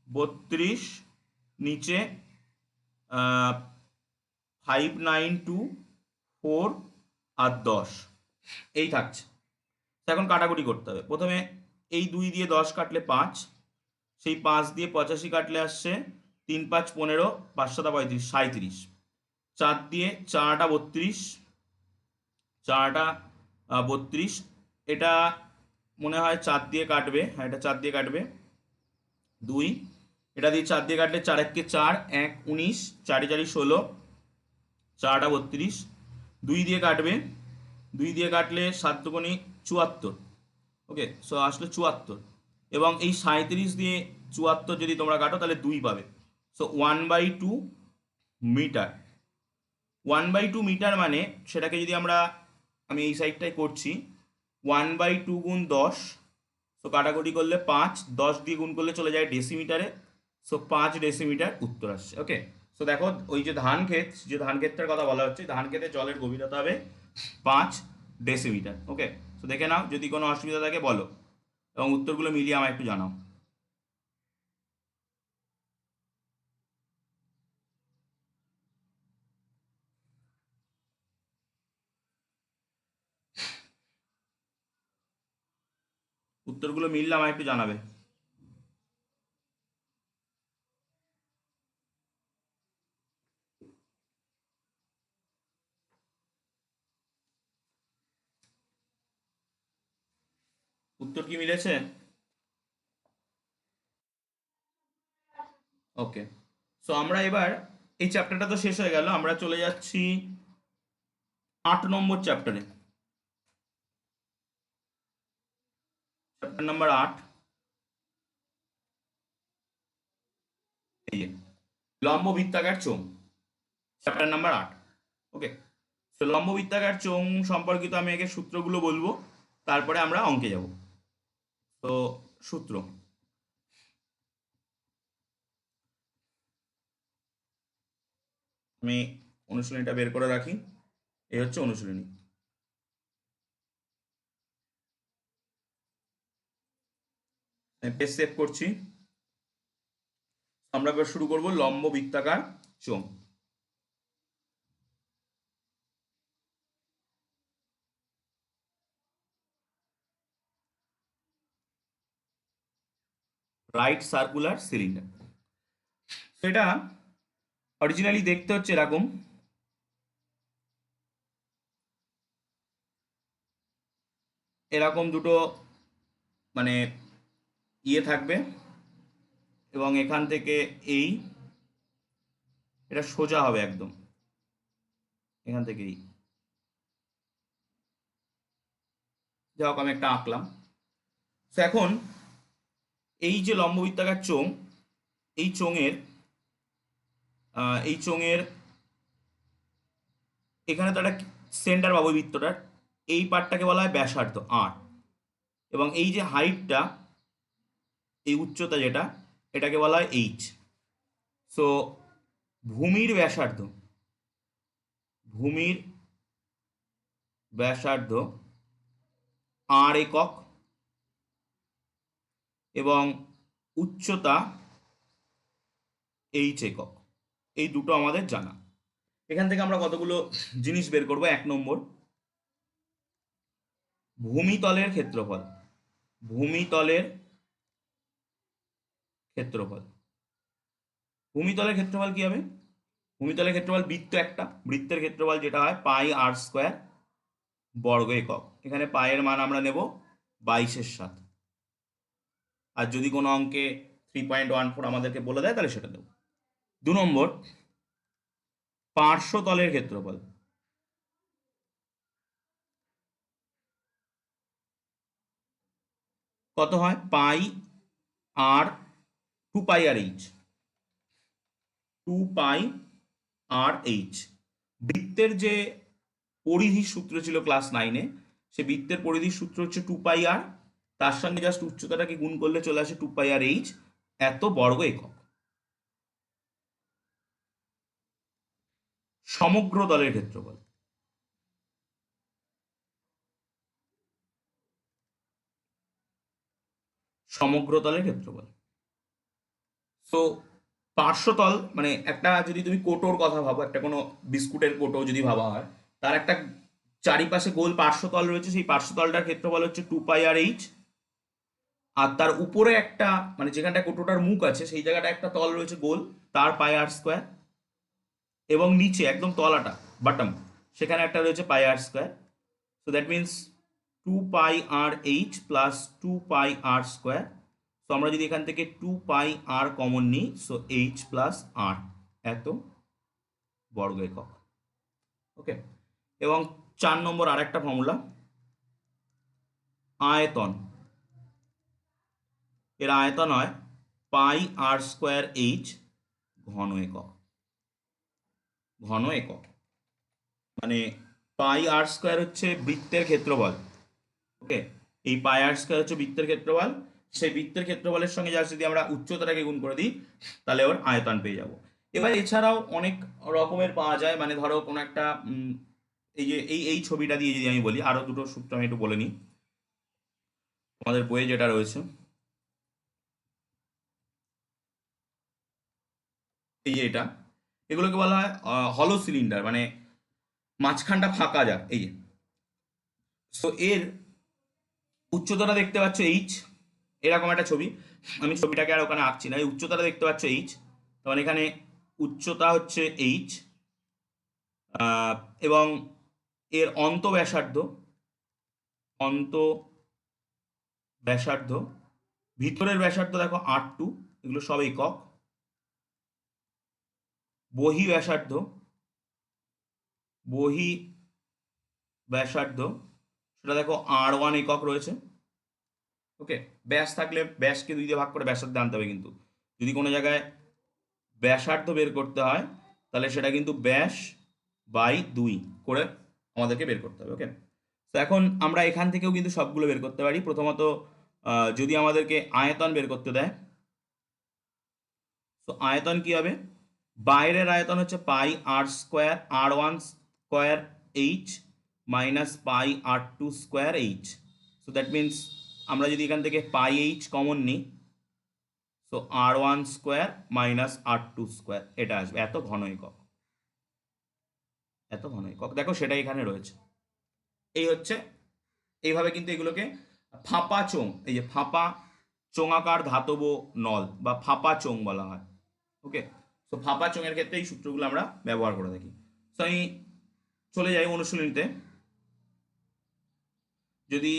32, নিচে 5924 আর 10, এই থাকছে। এখন কাটাকুটি করতে হবে। প্রথমে এই 2 দিয়ে 10 কাটলে 5, সেই 5 দিয়ে 85 কাটলে আসছে 3 5 15, 5 7 35, 37। 4 দিয়ে 4টা 32, 32, এটা মনে হয় 4 দিয়ে কাটবে, হ্যাঁ এটা 4 দিয়ে কাটবে। 2, এটা দিয়ে 4 দিয়ে কাটলে 4 একে 4, 1 19, 4 4 16, 4 32, 2 দিয়ে কাটবে, 2 দিয়ে কাটলে 7 দুগুণে 74, ওকে, সো আসলে 74, এবং এই 37 দিয়ে 74 যদি তোমরা কাটো তাহলে 2 পাবে, সো 1/2 মিটার। 1/2 মিটার মানে সেটাকে যদি আমরা, আমি এই সাইডটাই করছি, 1/2 গুণ 10, সো কাটাকুটি করলে 5, 10 দিয়ে গুণ করলে চলে যায় ডেসিমিটারে, সো 5 ডেসিমিটার উত্তর আসছে। ওকে, সো দেখো ওই যে ধান ক্ষেত, যে ধান ক্ষেতটার কথা বলা হচ্ছে, ধান ক্ষেতে জলের গভীরতা হবে 5 ডেসিমিটার। ওকে, সো দেখে নাও, যদি কোনো অসুবিধা থাকে বলো, এবং উত্তরগুলো মিলিয়ে আমায় একটু জানাও। উত্তরগুলো মিললে আমায় একটু জানাবে। উত্তর কি মিলেছে? ওকে, সো আমরা এবার, এই চ্যাপ্টারটা তো শেষ হয়ে গেল, আমরা চলে যাচ্ছি 8 নম্বর চ্যাপ্টারে। চ্যাপ্টার নাম্বার 8, এই যে লম্ব বৃত্তাকার চোঙ, চ্যাপ্টার নাম্বার 8। ওকে, তো লম্ব বৃত্তাকার চোঙ সম্পর্কিত আমি আগে সূত্রগুলো বলবো, তারপরে আমরা অঙ্কে যাব। তো সূত্র, আমি অনুশীলনীটা বের করে রাখি, এই হচ্ছে অনুশীলনী। আমি পেজ সেভ করছি। আমরা এবার শুরু করব লম্ব বৃত্তাকার চোঙ। রাইট সার্কুলার সিলিন্ডার, সেটা অরিজিনালি দেখতে হচ্ছে এরকম, এরকম দুটো মানে ইয়ে থাকবে, এবং এখান থেকে এই, এটা সোজা হবে একদম, এখান থেকে এই, যাই হোক আমি একটা আঁকলাম। তো এখন এই যে লম্ব বৃত্তাকার চোঙ, এই চোঙের এই চোঙের এখানে তো একটা সেন্টার পাবো বৃত্তটার, এই পার্টটাকে বলা হয় ব্যাসার্ধ আর, এবং এই যে হাইটটা, এই উচ্চতা যেটা, এটাকে বলা হয় এইচ। সো ভূমির ব্যাসার্ধ, ভূমির ব্যাসার্ধ আর একক, এবং উচ্চতা এইচ একক, এই দুটো আমাদের জানা। এখান থেকে আমরা কতগুলো জিনিস বের করব। 1 নম্বর, ভূমিতলের ক্ষেত্রফল, ভূমিতলের ক্ষেত্রফল, ভূমিতলের ক্ষেত্রফল কি হবে? ভূমিতলের ক্ষেত্রফল, বৃত্ত একটা, বৃত্তের ক্ষেত্রফল যেটা হয় পাই আর স্কোয়ার বর্গ একক, এখানে পায়ের মান আমরা নেব 22/7, আর যদি কোনো অঙ্কে 3.14 আমাদেরকে বলে দেয় তাহলে সেটা দেবো। 2 নম্বর, পার্শ্বতলের ক্ষেত্রফল, কত হয়? পাই আর 2 pi R H, 2 pi R H. বৃত্তের যে পরিধির সূত্র ছিল ক্লাস 9-এ, সে বৃত্তের পরিধির সূত্র হচ্ছে 2 পাই আর, তার সঙ্গে জাস্ট উচ্চতাটাকে গুণ করলে চলে আসে 2 পাই আর এইচ, এত বর্গ একক। সমগ্র তলের ক্ষেত্রফল, সমগ্র তলের ক্ষেত্রফল। সো পার্শ্বতল মানে একটা, যদি তুমি কোটোর কথা ভাবো, একটা কোনো বিস্কুটের কোটো যদি ভাবা হয়, তার একটা চারিপাশে গোল পার্শ্বতল রয়েছে, সেই পার্শ্বতলটার ক্ষেত্রফল হচ্ছে 2 পাই আর এইচ। আর তার উপরে একটা, মানে যেখানটা কোটোটার মুখ আছে সেই জায়গাটা একটা তল রয়েছে গোল, তার পাই আর স্কোয়ার, এবং নিচে একদম তলাটা বাটম, সেখানে একটা রয়েছে pi R square. So that means 2 pi R H plus 2 pi R square, so আমরা যদি এখান থেকে 2πr কমন নিই, সো h প্লাস r এত বর্গ একক। ওকে, এবং 4 নম্বর আর একটা ফর্মুলা, আয়তন। এর আয়তন হয় পাই আর স্কোয়ার এইচ ঘন একক। ঘন একক মানে পাই আর স্কোয়ার হচ্ছে বৃত্তের ক্ষেত্রফল। ওকে, এই পাই আর স্কোয়ার হচ্ছে বৃত্তের ক্ষেত্রফল। সেই বৃত্তের ক্ষেত্রফলের সঙ্গে যা যদি আমরা উচ্চতাটাকে গুণ করে দিই, তাহলে ওর আয়তন পেয়ে যাব। এবার এছাড়াও অনেক রকমের পাওয়া যায়, মানে ধরো কোনো একটা এই যে এই ছবিটা দিয়ে যদি আমি বলি, আরো দুটো সূত্র আমি একটু বলে নিই আমাদের বইয়ে যেটা রয়েছে। এই যে এটা, এগুলোকে বলা হয় হলো সিলিন্ডার, মানে মাঝখানটা ফাঁকা যা, এই যে। সো এর উচ্চতাটা দেখতে পাচ্ছ এইচ, এরকম একটা ছবি। আমি ছবিটাকে আর ওখানে আঁকছি না, এই উচ্চতাটা দেখতে পাচ্ছ এইচ, তখন এখানে উচ্চতা হচ্ছে এইচ, এবং এর অন্ত ব্যাসার্ধ, অন্ত ব্যাসার্ধ, ভিতরের ব্যাসার্ধ দেখো R2, এগুলো সব একক। বহি ব্যাসার্ধ, বহি ব্যাসার্ধ সেটা দেখো R1 একক রয়েছে। ওকে, ব্যাস থাকলে ব্যাসকে 2 দিয়ে ভাগ করে ব্যাসার্ধ আনতে হবে, কিন্তু যদি কোনো জায়গায় ব্যাসার্ধ বের করতে হয় তাহলে সেটা কিন্তু ব্যাস বাই 2 করে আমাদেরকে বের করতে হবে। ওকে, তো এখন আমরা এখান থেকেও কিন্তু সবগুলো বের করতে পারি। প্রথমত যদি আমাদেরকে আয়তন বের করতে দেয়, তো আয়তন কি হবে, বাইরের আয়তন হচ্ছে pi R square R1 square H minus pi R2 square H. So that means আমরা যদি এখান থেকে পাই এইচ কমন নিই, so R1 square minus R2 square, এটা আসবে এত ঘন একক। এত ঘন একক দেখো সেটা এখানে রয়েছে। এই হচ্ছে, এইভাবে কিন্তু এগুলোকে ফাঁপা চোঙ, এই যে ফাঁপা চোঙাকার ধাতব নল বা ফাঁপা চোঙ বলা হয়। ওকে, তো ফাঁপা চোঙের ক্ষেত্রে এই সূত্রগুলো আমরা ব্যবহার করে থাকি। তো আমি চলে যাই অনুশীলনীতে। যদি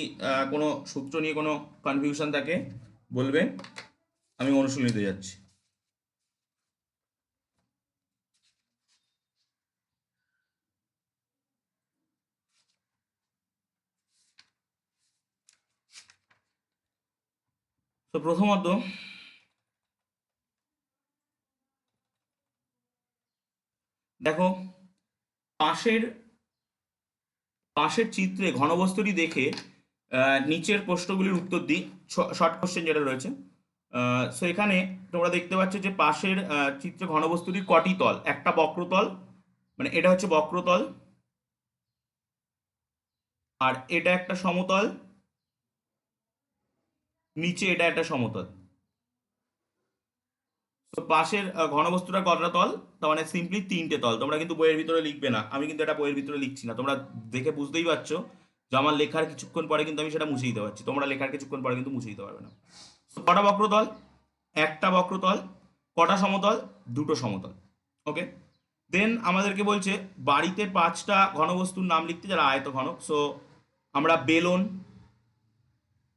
কোনো সূত্র নিয়ে কোনো কনফিউশন থাকে বলবে, আমি অনুশীলনীতে যাচ্ছি। তো প্রথমত দেখো, পাশের পাশের চিত্রে ঘনবস্তুটি দেখে নিচের প্রশ্নগুলির উত্তর দিই। শর্ট কোশ্চেন যেটা রয়েছে, সো এখানে তোমরা দেখতে পাচ্ছ যে পাশের চিত্রে ঘনবস্তুটির কটি তল, একটা বক্রতল, মানে এটা হচ্ছে বক্রতল, আর এটা একটা সমতল, নিচে এটা একটা সমতল। তো পাশের ঘনবস্তুটার কতটা তল, তার মানে সিম্পলি 3টে তল। তোমরা কিন্তু বইয়ের ভিতরে লিখবে না, আমি কিন্তু এটা বইয়ের ভিতরে লিখছি না। তোমরা দেখে বুঝতেই পারছো যে আমার লেখার কিছুক্ষণ পরে কিন্তু আমি সেটা মুছে দিতে পারছি, তোমরা লেখার কিছুক্ষণ পরে কিন্তু মুছে দিতে পারবে না। তো কটা বক্রতল, একটা বক্রতল। কটা সমতল, দুটো সমতল। ওকে, দেন আমাদেরকে বলছে বাড়িতে 5টা ঘনবস্তুর নাম লিখতে যারা আয়তঘনক। সো আমরা বেলুন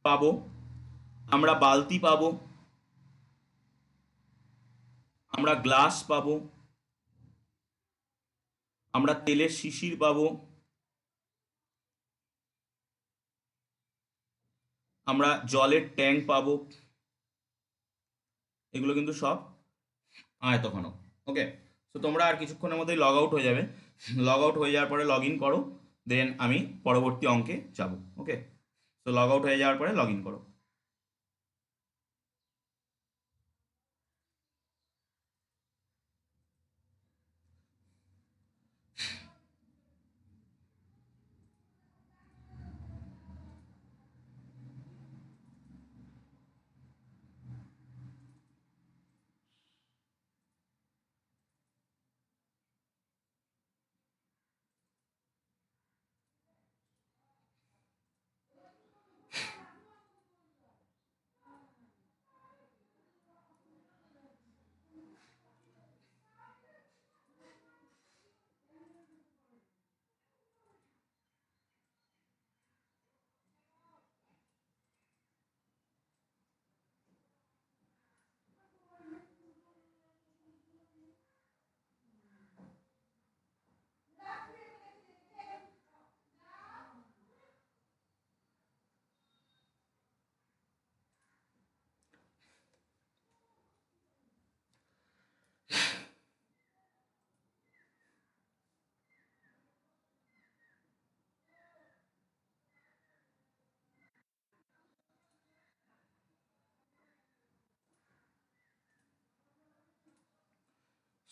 পাবো, আমরা বালতি পাবো, আমরা গ্লাস পাবো, আমরা তেলের শিশির পাবো, আমরা জলের ট্যাঙ্ক পাবো। এগুলো কিন্তু সব আয়তঘনক। ওকে, তো তোমরা আর কিছুক্ষণের মধ্যেই লগ আউট হয়ে যাবে। লগ আউট হয়ে যাওয়ার পরে লগ ইন করো, দেন আমি পরবর্তী অঙ্কে যাব। ওকে, তো লগ আউট হয়ে যাওয়ার পরে লগ ইন করো।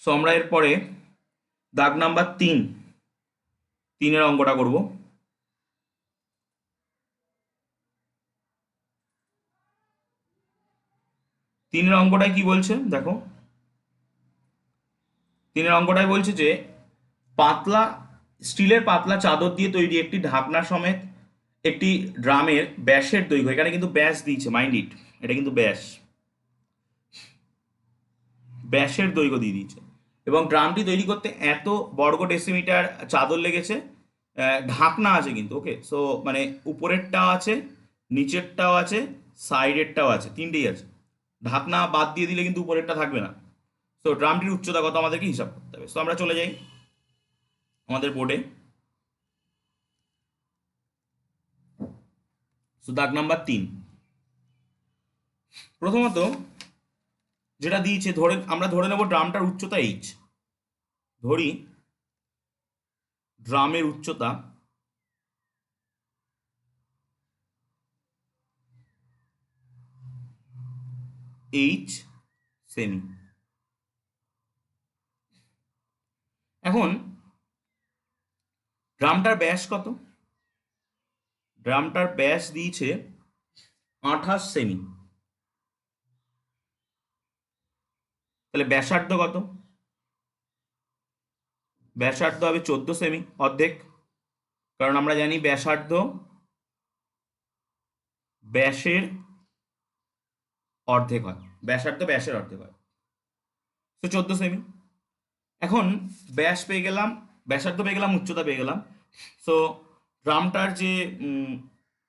সো আমরা এরপরে দাগ নাম্বার 3 অঙ্কটা করব। তিনের অঙ্কটায় কি বলছে দেখো, তিনের অঙ্কটায় বলছে যে পাতলা স্টিলের পাতলা চাদর দিয়ে তৈরি একটি ঢাকনা সমেত একটি ড্রামের ব্যাসের দৈর্ঘ্য, এখানে কিন্তু ব্যাস দিয়েছে, মাইন্ড ইট, এটা কিন্তু ব্যাসের দৈর্ঘ্য দিয়ে দিয়েছে, এবং ড্রামটি তৈরি করতে এত বর্গ ডেসিমিটার চাদর লেগেছে। ঢাকনা আছে কিন্তু, ওকে, সো মানে উপরেরটাও আছে, নিচেরটাও আছে, সাইডেরটাও আছে, তিনটেই আছে। ঢাকনা বাদ দিয়ে দিলে কিন্তু উপরেরটা থাকবে না। তো ড্রামটির উচ্চতা কত আমাদেরকে হিসাব করতে হবে। তো আমরা চলে যাই আমাদের বোর্ডে। তো দাগ নাম্বার 3, প্রথমত যেটা দিয়েছে, আমরা ধরে নেব ড্রামটার উচ্চতা এইচ। ধরি ড্রামের উচ্চতা এইচ সেমি। এখন ড্রামটার ব্যাস কত? ড্রামটার ব্যাস দিয়েছে 28 সেমি। তাহলে ব্যাসার্ধ কত? ব্যাসার্ধ হবে 14 সেমি, অর্ধেক। কারণ আমরা জানি ব্যাসার্ধ ব্যাসের অর্ধেক হয়, ব্যাসার্ধ ব্যাসের অর্ধেক হয়। তো 14 সেমি। এখন ব্যাস পেয়ে গেলাম, ব্যাসার্ধ পেয়ে গেলাম, উচ্চতা পেয়ে গেলাম। সো ড্রামটার যে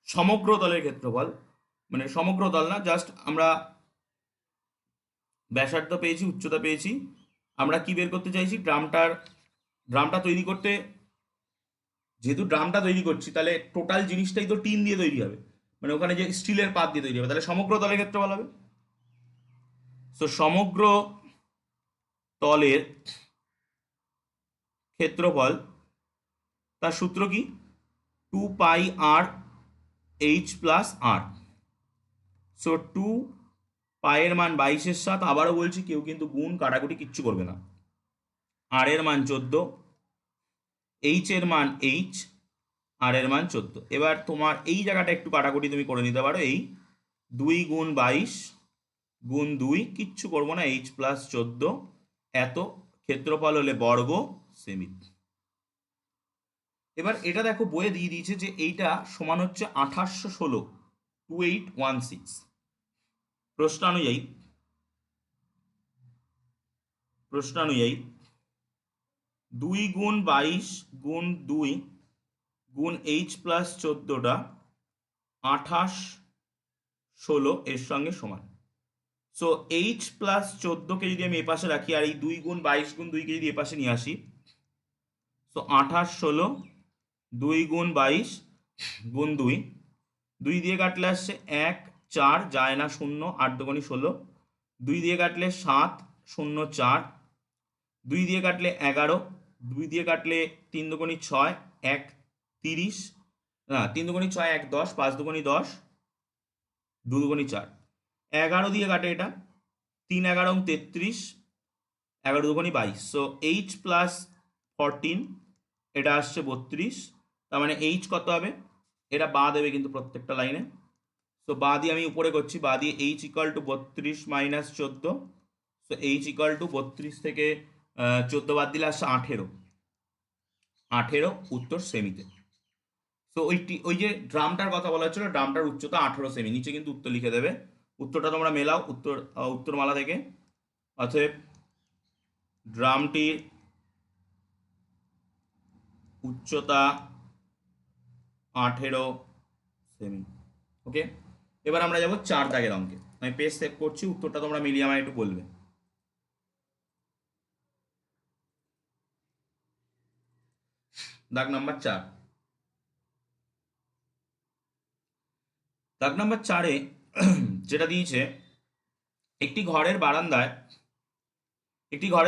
সমগ্র তলের ক্ষেত্রফল, মানে সমগ্র তল না, জাস্ট আমরা ব্যাসার্ধ পেয়েছি, উচ্চতা পেয়েছি, আমরা কি বের করতে চাইছি? ড্রামটা তৈরি করতে, যেহেতু ড্রামটা তৈরি করছি, তাহলে টোটাল জিনিসটাই তো টিন দিয়ে তৈরি হবে, মানে ওখানে যে স্টিলের পাত দিয়ে তৈরি হবে, তাহলে সমগ্র তলের ক্ষেত্রফল হবে। তো সমগ্র তলের ক্ষেত্রফল, তার সূত্র কি? 2πr/h+r। সো 2 মান 22/7, আবারও বলছি কেউ কিন্তু গুণ কাটাকুটি কিচ্ছু করবে না। আর এর মান 14, এইচ এর মান এইচ, আর এর মান 14। এবার তোমার এই জায়গাটা একটু কাটাকুটি তুমি করে নিতে পারো, এই 2 গুণ 22 গুণ 2, কিচ্ছু করবো না, h+14, এত ক্ষেত্রফল হলে বর্গ সেমি। এবার এটা দেখো বইয়ে দিয়ে দিয়েছে যে এইটা সমান হচ্ছে 2816, 2816। প্রশ্নানুযায়ী 2 গুণ 22 গুণ 2 গুণ h+14টা 2816 এর সঙ্গে সমান। সো h+14কে যদি আমি এপাশে রাখি, আর এই 2 গুণ 22 গুণ 2কে যদি এপাশে নিয়ে আসি, সো 2816, 2 গুণ 22 গুণ 2, 2 দিয়ে কাটলে আসছে 1, 4 যায় না 0, 8 দুগুণে 16, 2 দিয়ে কাটলে 7, 0, 4, 2 দিয়ে কাটলে 11, 2 দিয়ে কাটলে 3 দুগুণে 6, 1 30, না 3 দুগুণে 6, 1 10, 5 দুগুণে 10, 2 দুগুণে 4, 11 দিয়ে কাটে এটা, 3 11 33, 11 দুগুণে 22। সো h+14, এটা আসছে 32। তার মানে এইচ কত হবে? এটা বা দেবে কিন্তু প্রত্যেকটা লাইনে। তো বা দিয়ে আমি উপরে করছি, বা দিয়ে H equal to 32 minus 14। So H equal to 32 থেকে 14 বাদ দিলে আসছে 18, 18 উত্তর সেমিতে। তো ওই যে ড্রামটার কথা বলা হচ্ছিল, ড্রামটার উচ্চতা 18 সেমি, নিচে কিন্তু উত্তর লিখে দেবে। উত্তরটা তোমরা মেলাও উত্তরমালা থেকে। অতএব ড্রামটির উচ্চতা 18 সেমি। ওকে, এবার আমরা যাব 4 দাগের অঙ্কে। আমি পেজ সেভ করছি, উত্তরটা তোমরা মিলিয়ে আমায় একটু বলবে। দাগ নাম্বার 4, দাগ নাম্বার 4-এ যেটা দিয়েছে, একটি ঘরের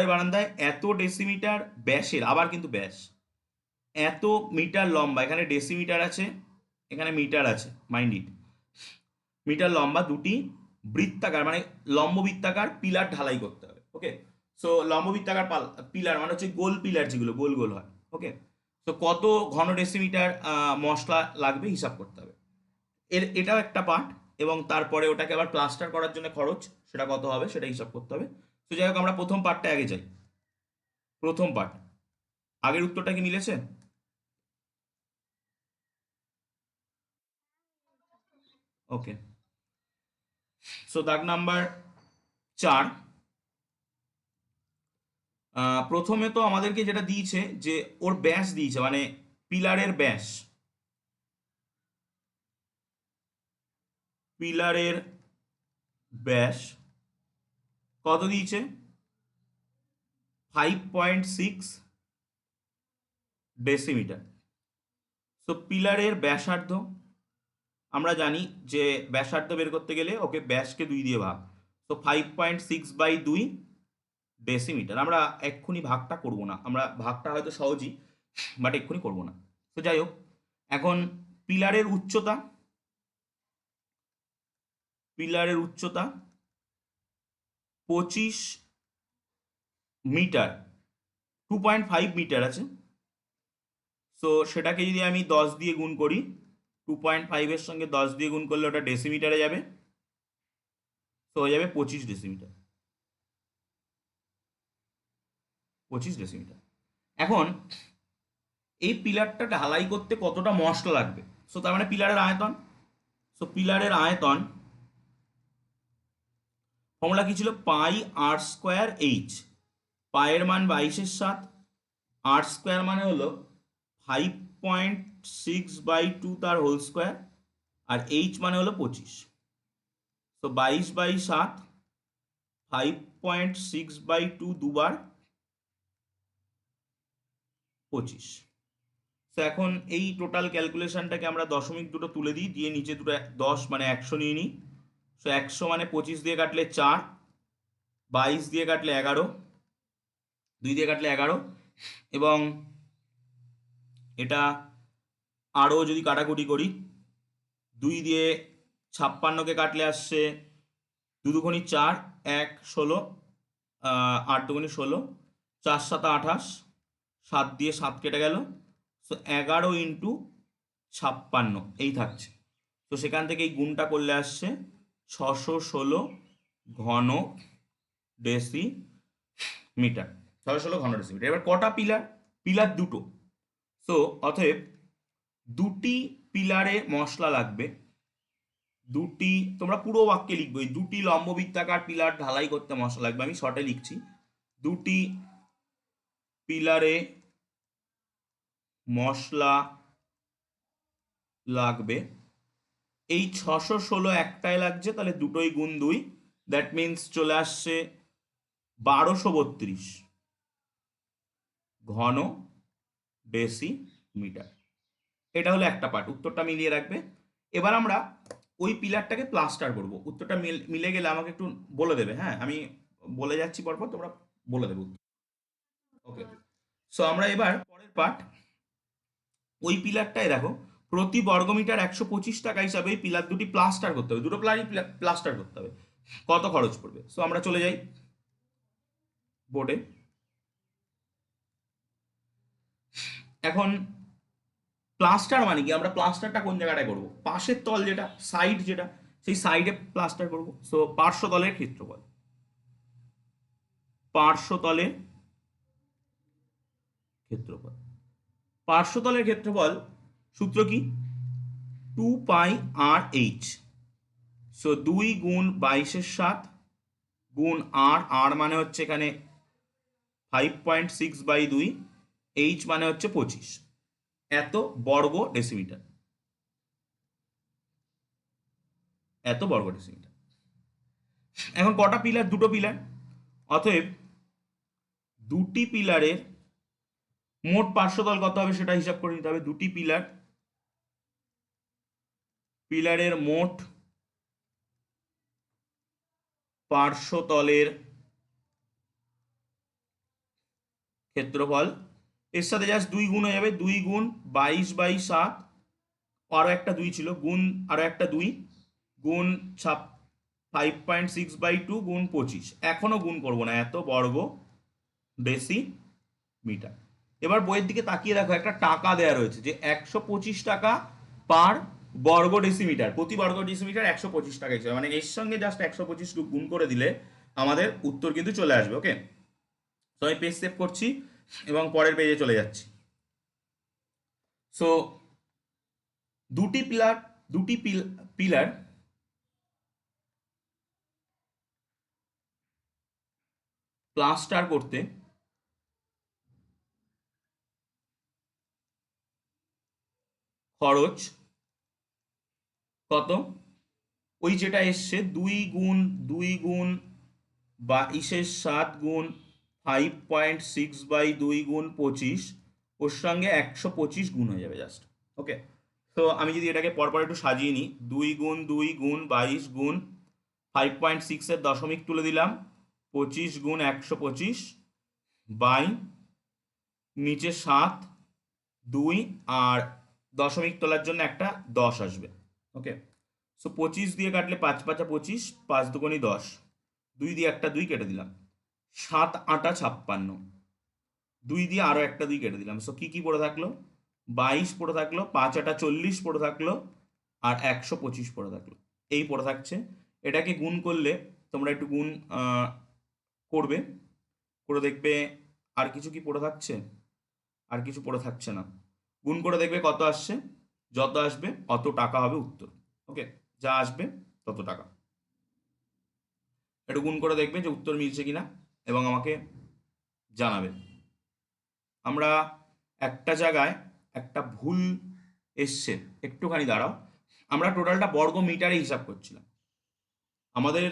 বারান্দায় এত ডেসিমিটার ব্যাসের, আবার কিন্তু ব্যাস, এত মিটার লম্বা, এখানে ডেসিমিটার আছে, এখানে মিটার আছে, মাইন্ড ইট, মিটার লম্বা দুটি বৃত্তাকার, মানে লম্ব বৃত্তাকার পিলার ঢালাই করতে হবে। ওকে, সো লম্ববৃত্তাকার পিলার মানে হচ্ছে গোল পিলার, যেগুলো গোল গোল হয়। ওকে, তো কত ঘন ডেসিমিটার মশলা লাগবে হিসাব করতে হবে। এটাও একটা পার্ট, এবং তারপরে ওটাকে আবার প্লাস্টার করার জন্য খরচ সেটা কত হবে সেটা হিসাব করতে হবে। তো যাই হোক, আমরা প্রথম পার্টটা আগে যাই। প্রথম পার্ট, আগের উত্তরটা কি মিলেছে? ওকে, সো দাগ নাম্বার 4। প্রথমে তো আমাদেরকে যেটা দিয়েছে যে ওর ব্যাস দিয়েছে, মানে পিলারের ব্যাস, পিলারের ব্যাস কত দিয়েছে? 5.6 ডেসিমিটার। সো পিলারের ব্যাসার্ধ আমরা জানি যে ব্যাসার্ধ বের করতে গেলে ওকে ব্যাসকে 2 দিয়ে ভাগ। তো 5.6/2 ডেসিমিটার। আমরা এক্ষুনি ভাগটা করব না, আমরা ভাগটা হয়তো সহজই, বাট এক্ষুনি করব না। তো যাই হোক, এখন পিলারের উচ্চতা, পিলারের উচ্চতা 25 মিটার, 2.5 মিটার আছে। সো সেটাকে যদি আমি 10 দিয়ে গুণ করি, 2.5-এর সঙ্গে 10 দিয়ে গুণ করলে ওটা ডেসিমিটারে যাবে। তো হয়ে যাবে 25 ডেসিমিটার, 25 ডেসিমিটার। এখন এই পিলারটা ঢালাই করতে কতটা মশলা লাগবে? সো তার মানে পিলারের আয়তন। সো পিলারের আয়তন ফর্মুলা কি ছিল? পাই আর স্কোয়ার এইচ। পায়ের মান 22-এর 7, আর স্কোয়ার মানে হলো 5.6/2 তার হোল স্কোয়ার, আর এইচ মানে হলো 25। তো 22/7, 5.6/2 দুবার 25। তো এখন এই টোটাল ক্যালকুলেশনটাকে আমরা দশমিক দুটো তুলে দিই, দিয়ে নিচে দুটো 10 মানে 100 নিয়ে নিই। সো 100 মানে 25 দিয়ে কাটলে 4, 22 দিয়ে কাটলে 11, 2 দিয়ে কাটলে 11, এবং এটা আরও যদি কাটাকুটি করি, 2 দিয়ে 56কে কাটলে আসছে 2 দুগুণি 4, 1 16, 8 দুগুণি 16, 4 7 28, 7 দিয়ে 7 কেটে গেল। সো 11 × 56 এই থাকছে। তো সেখান থেকে এই গুণটা করলে আসছে 616 ঘন ডেসিমিটার, 616 ঘন ডেসিমিটার। এবার কটা পিলার? পিলার দুটো। সো অতএব দুটি পিলারে মশলা লাগবে। দুটি, তোমরা পুরো বাক্যে লিখবে, ওই দুটি লম্ববৃত্তাকার পিলার ঢালাই করতে মশলা লাগবে। আমি শর্টে লিখছি, দুটি পিলারে মশলা লাগবে। এই 616 একটাই লাগছে, তাহলে দুটোই গুণ 2, দ্যাট মিনস চলে আসছে 1232 ঘন ডেসিমিটার। এটা হলো একটা পার্ট, উত্তরটা মিলিয়ে রাখবে। এবার আমরা ওই পিলারটাকে প্লাস্টার করব। উত্তরটা মিলে গেলে আমাকে একটু বলে দেবে, হ্যাঁ? আমি বলে যাচ্ছি পরপর, তোমরা বলে দেবে উত্তর। ওকে, সো আমরা এবার পরের পার্ট, ওই পিলারটাই দেখো, প্রতি বর্গমিটার 125 টাকা হিসাবে এই পিলার দুটি প্লাস্টার করতে হবে, দুটো পিলারই প্লাস্টার করতে হবে। কত খরচ পড়বে? সো আমরা চলে যাই বোর্ডে। এখন প্লাস্টার মানে কি? আমরা প্লাস্টারটা কোন জায়গাটায় করব? পাশের তল যেটা, সাইড যেটা, সেই সাইডে প্লাস্টার করব। সো পার্শ্বতলের ক্ষেত্রফল, পার্শ্বতলের ক্ষেত্রফল, পার্শ্বতলের ক্ষেত্রফল সূত্র কি? 2πr/h। সো 2 × 22-এর 7 গুণ আর, আর মানে হচ্ছে এখানে 5.6/2, এইচ মানে হচ্ছে 25, এত বর্গ ডেসিমিটার, এত বর্গ ডেসিমিটার। এখন কটা পিলার? দুটো পিলার। অতএব দুটি পিলারের মোট পার্শ্বতল কত হবে সেটা হিসাব করে নিতে হবে। দুটি পিলার, পিলারের মোট পার্শ্বতলের ক্ষেত্রফল, এর সাথে জাস্ট 2 গুণ হয়ে যাবে, 2 গুণ 22/7, আরও একটা 2 ছিল, গুণ আরও একটা 2, গুণ 5.6/2 গুণ 25, এখনো গুণ করবো না, এত বর্গ ডেসিমিটার। এবার বইয়ের দিকে তাকিয়ে দেখো, একটা টাকা দেওয়া রয়েছে যে 125 টাকা পার বর্গ ডেসিমিটার, প্রতি বর্গ ডেসিমিটার 125 টাকা হিসেবে, মানে এর সঙ্গে জাস্ট 125 গুণ করে দিলে আমাদের উত্তর কিন্তু চলে আসবে। ওকে, তো আমি পেজ সেভ করছি এবং পরের পেজে চলে যাচ্ছি। সো দুটি পিলার দুটি পিলার প্লাস্টার করতে খরচ কত? ওই যেটা এসছে 2 গুণ 5.6/2 গুণ ওর সঙ্গে 125 গুণ হয়ে যাবে জাস্ট। ওকে, তো আমি যদি এটাকে পরপর একটু সাজিয়ে নিই, 2 গুণ 2 গুণ 22 গুণ 5.6 এর দশমিক তুলে দিলাম, 25 গুণ 125 বাই নিচে 7, 2 আর দশমিক তোলার জন্য একটা 10 আসবে। ওকে, সো 25 দিয়ে কাটলে 5 5 25, 5 2 10, 2 দিয়ে একটা 2 কেটে দিলাম, 7 8 56, 2 দিয়ে আরো একটা 2 কেটে দিলাম। সো কি কি পড়ে থাকলো? 22 পড়ে থাকলো, 5 8 40 পড়ে থাকলো, আর 125 পড়ে থাকলো। এই পড়ে থাকছে। এটাকে গুণ করলে, তোমরা একটু গুণ করবে, করে দেখবে আর কিছু কি পড়ে থাকছে, আর কিছু পড়ে থাকছে না। গুণ করে দেখবে কত আসছে, যত আসবে অত টাকা হবে উত্তর। ওকে, যা আসবে তত টাকা। একটু গুণ করে দেখবে যে উত্তর মিলছে কিনা এবং আমাকে জানাবে। আমরা একটা জায়গায় একটা ভুল এসছে, একটুখানি দাঁড়াও। আমরা টোটালটা বর্গ মিটারে হিসাব করছিলাম, আমাদের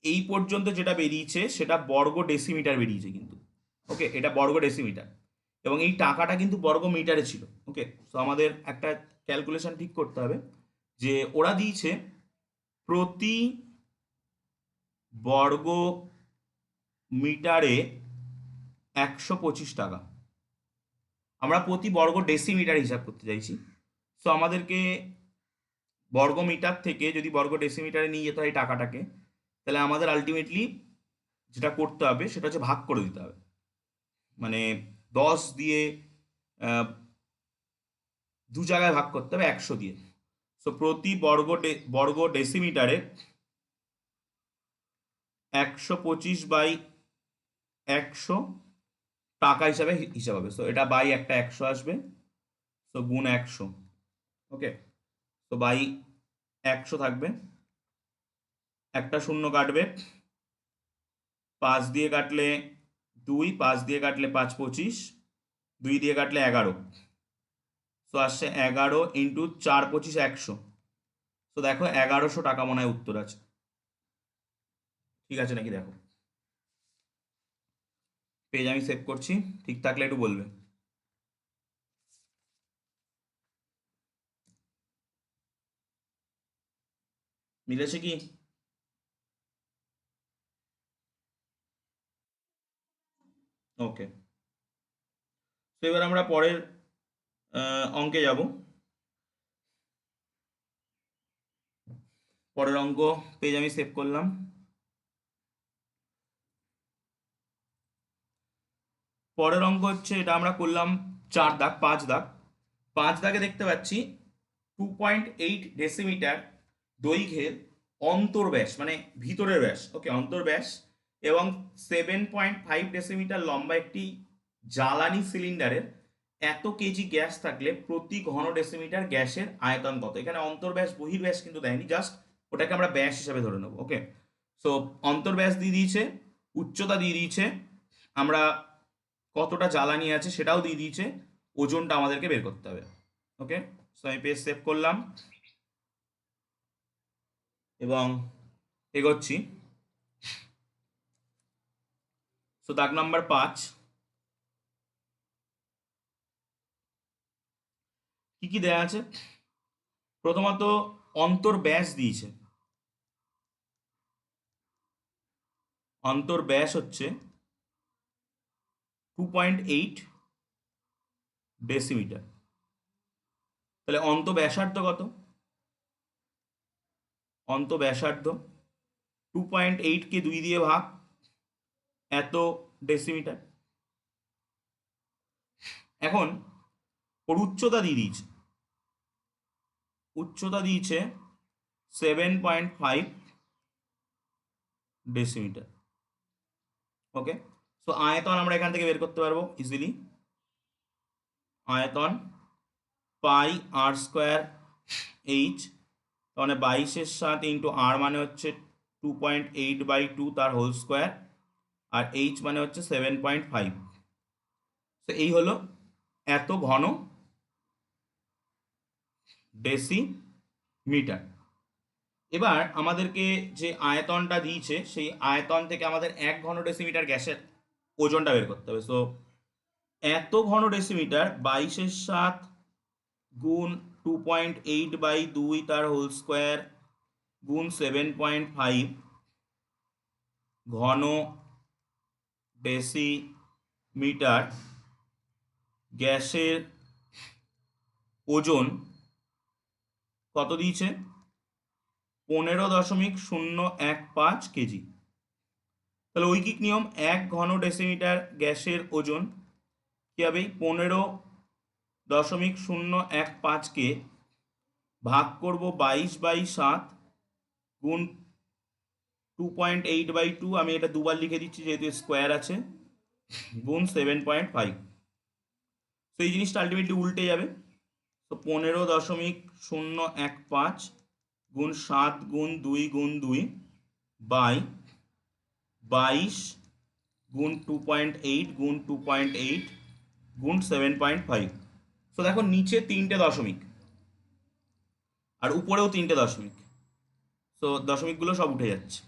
এই পর্যন্ত যেটা বেরিয়েছে সেটা বর্গ ডেসিমিটার বেরিয়েছে কিন্তু। ওকে, এটা বর্গ ডেসিমিটার এবং এই টাকাটা কিন্তু বর্গ মিটারে ছিল। ওকে, তো আমাদের একটা ক্যালকুলেশন ঠিক করতে হবে যে ওরা দিয়েছে প্রতি বর্গ মিটারে 125 টাকা, আমরা প্রতি বর্গ ডেসিমিটার হিসাব করতে চাইছি। সো আমাদেরকে বর্গ মিটার থেকে যদি বর্গ ডেসিমিটারে নিয়ে যেতে হয় টাকাটাকে, তাহলে আমাদের আলটিমেটলি যেটা করতে হবে সেটা হচ্ছে ভাগ করে দিতে হবে, মানে 10 দিয়ে দু জায়গায় ভাগ করতে হবে 100 দিয়ে। সো প্রতি বর্গ ডেসিমিটারে 125/100 টাকা হিসাবে হিসাব হবে। সো এটা বাই একটা 100 আসবে, সো গুণ 100। ওকে, তো বাই 100 থাকবে, একটা শূন্য কাটবে, 5 দিয়ে কাটলে 2, 5 দিয়ে কাটলে 5 25, 2 দিয়ে কাটলে 11, সো আসছে 11 ইন্টু 4 25 100। তো দেখো 1100 টাকা মনে হয় উত্তর আছে। ঠিক আছে নাকি দেখো, পেজ আমি সেভ করছি, ঠিক থাকলে একটু বলবে। মিলেছে কি? ওকে, তো এবার আমরা পরের অঙ্কে যাব। পরের অঙ্ক পেজ আমি সেভ করলাম। পরের অঙ্ক হচ্ছে, এটা আমরা করলাম 4 দাগ 5 দাগ। 5 দাগে দেখতে পাচ্ছি 2.8 ডেসিমিটার দৈর্ঘ্যের অন্তর্ব্যাস, মানে ভিতরের ব্যাস। ওকে, অন্তর্ব্যাস এবং 7.5 ডেসিমিটার লম্বা একটি জ্বালানি সিলিন্ডারের এত কেজি গ্যাস থাকলে প্রতি ঘন ডেসিমিটার গ্যাসের আয়তন কত? এখানে অন্তর্ব্যাস বহির্ব্যাস কিন্তু দেয়নি, জাস্ট ওটাকে আমরা ব্যাস হিসাবে ধরে নেবো। ওকে, সো অন্তর্ব্যাস দিয়ে দিয়েছে, উচ্চতা দিয়ে দিয়েছে, আমরা কতটা জ্বালানি আছে সেটাও দিয়ে দিয়েছে, ওজনটা আমাদেরকে বের করতে হবে। ওকে, সো আমি পেজ সেভ করলাম এবং এগোচ্ছি। সো দাগ নাম্বার 5, কি কি দেয়া আছে? প্রথমত অন্তর্ব্যাস দিয়েছে, অন্তর্ব্যাস হচ্ছে 2.8 ডেসিমিটার। তাহলে অন্তঃব্যাসার্ধ কত? অন্তঃব্যাসার্ধ 2.8 কে 2 দিয়ে ভাগ, এত ডেসিমিটার। এখন ওর উচ্চতা দিয়ে দিয়েছে, উচ্চতা দিয়েছে 7.5 ডেসিমিটার। ওকে, সো আয়তন আমরা এখান থেকে বের করতে পারবো ইজিলি। আয়তন পাই আর স্কোয়ার এইচ, তাহলে 22/7 ইন্টু আর মানে হচ্ছে 2.8/2 তার হোল স্কোয়ার, আর এইচ মানে হচ্ছে 7.5। তো এই হলো এত ঘন ডেসিমিটার। এবার আমাদেরকে যে আয়তনটা দিয়েছে সেই আয়তন থেকে আমাদের 1 ঘন ডেসিমিটার গ্যাসের ওজনটা বের করতে হবে। সো এত ঘন ডেসিমিটার 22/7 গুণ 2.8/2 তার হোল স্কোয়ার গুণ 7.5 ঘন ডেসিমিটার গ্যাসের ওজন কত দিয়েছে? 15.015 কেজি। তাহলে ঐকিক নিয়ম, 1 ঘন ডেসিমিটার গ্যাসের ওজন কি হবে? 15.015কে ভাগ করব 22/7 গুণ 2.8/2, আমি এটা দুবার লিখে দিচ্ছি যেহেতু স্কোয়ার আছে, গুণ 7.5। তো এই জিনিসটা আলটিমেটলি উল্টে যাবে। তো 15.015 গুণ 7 গুণ 2 গুণ 2 বাই 22 গুণ 2.8 গুণ 2.8 গুণ 7.5। তো দেখো নিচে 3টে দশমিক আর উপরেও 3টে দশমিক, তো দশমিকগুলো সব উঠে যাচ্ছে।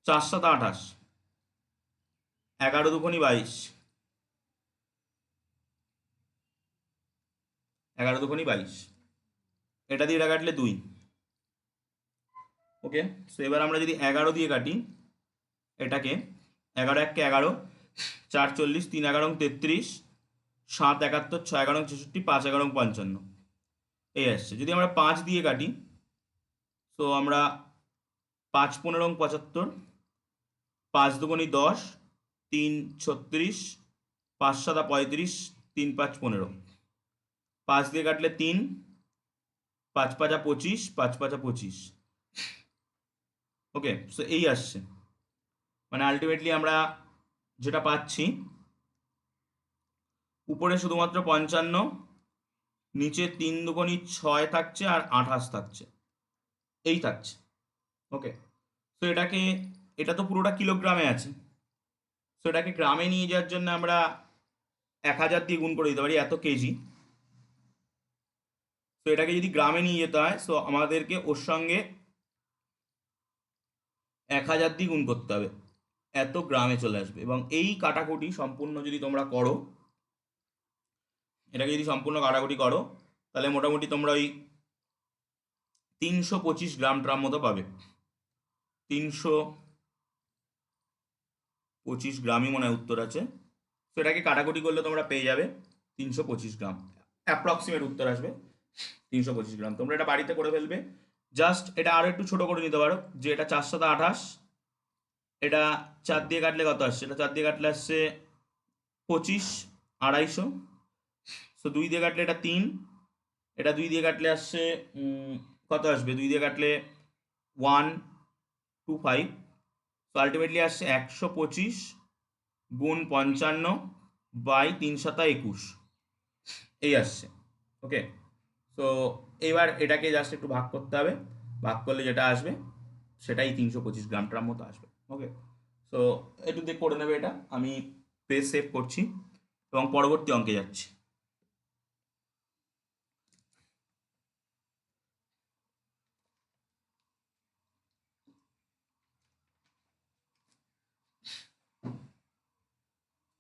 4 7 28, 11 2 22, 11 2 22, এটা দিয়ে এটা কাটলে 2। ওকে, তো এবার আমরা যদি 11 দিয়ে কাটি এটাকে, 11 1 11, 4 40, 3 11 33, 7 71, 6 11 66, 5 11 55 এই আসছে। যদি আমরা 5 দিয়ে কাটি, তো আমরা 5 15 75, 5 2 10, 3 36, 5 7 35, 3 5 15, 5 দিয়ে কাটলে 3, 5 5 25, 5 5 25। ওকে, সো এই আসছে, মানে আলটিমেটলি আমরা যেটা পাচ্ছি, উপরে শুধুমাত্র 55, নিচে 3 2 6 থাকছে আর 28 থাকছে, এই থাকছে। ওকে, তো এটাকে, এটা তো পুরোটা কিলোগ্রামে আছে, তো এটাকে গ্রামে নিয়ে যাওয়ার জন্য আমরা 1000 দিয়ে গুণ করে দিতে পারি, এত কেজি। তো এটাকে যদি গ্রামে নিয়ে যেতে হয়, তো আমাদেরকে ওর সঙ্গে 1000 দিয়ে গুণ করতে হবে, এত গ্রামে চলে আসবে। এবং এই কাটাকুটি সম্পূর্ণ যদি তোমরা করো, এটাকে যদি সম্পূর্ণ কাটাকুটি করো, তাহলে মোটামুটি তোমরা ওই 325 গ্রাম ট্রাম মতো পাবে। 325 গ্রামই মনে হয় উত্তর আছে। তো এটাকে কাটাকুটি করলে তোমরা পেয়ে যাবে 325 গ্রাম, অ্যাপ্রক্সিমেট উত্তর আসবে 325 গ্রাম। তোমরা এটা বাড়িতে করে ফেলবে। জাস্ট এটা আরো একটু ছোট করে নিতে পারো, যে এটা 4 7 28, এটা 4 দিয়ে কাটলে কত আসছে? এটা 4 দিয়ে কাটলে আসছে 25 250। সো 2 দিয়ে কাটলে এটা 3, এটা 2 দিয়ে কাটলে আসছে কত আসবে? 2 দিয়ে কাটলে 125। সো আলটিমেটলি আসছে 125 গুণ 55 বাই 3 7 21, এই আসছে। ওকে, তো এবার এটাকে জাস্ট একটু ভাগ করতে হবে, ভাগ করলে যেটা আসবে সেটাই 325 গ্রামটার মতো আসবে। ওকে, তো একটু দিয়ে করে নেবে এটা। আমি পেজ সেভ করছি এবং পরবর্তী অঙ্কে যাচ্ছি।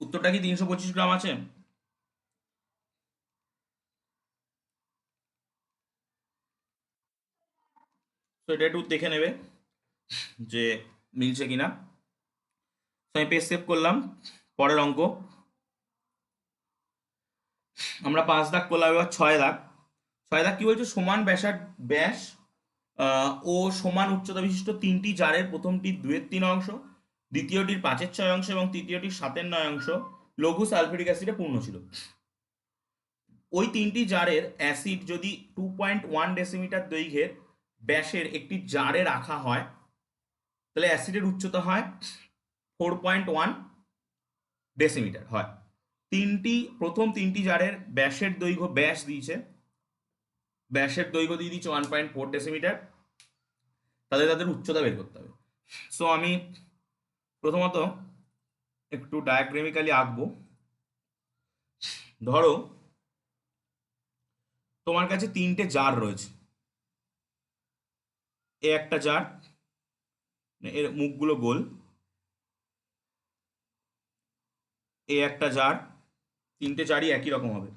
উত্তরটা কি 325 গ্রাম আছে? তো এটা একটু দেখে নেবে যে মিলছে কিনা। তো আমি পেজ সেভ করলাম। পরের অঙ্ক আমরা 5 দাগ করলাম, এবার 6 দাগ। 6 দাগ কি বলছে? সমান ব্যাস ও সমান উচ্চতা বিশিষ্ট 3টি জারের প্রথমটি 2/3 অংশ, দ্বিতীয়টির 5/6 অংশ এবং তৃতীয়টির 7/9 অংশ লঘু সালফিউরিক অ্যাসিডে পূর্ণ ছিল। ওই তিনটি জারের অ্যাসিড যদি 2.1 ডেসিমিটার দৈর্ঘ্যের ব্যাসের একটি জারে রাখা হয়, তাহলে অ্যাসিডের উচ্চতা হয় 4.1 ডেসিমিটার হয়। প্রথম তিনটি জারের ব্যাসের দৈর্ঘ্য দিয়ে দিচ্ছে 1.4 ডেসিমিটার। তাদের উচ্চতা বের করতে হবে। সো আমি প্রথমত একটু ডায়াগ্রামিক্যালি আঁকবো। ধরো তোমার কাছে তিনটে জার রয়েছে। এ একটা জার, এর মুখগুলো গোল। এ একটা জার, তিনটে জারই একই রকম হবে।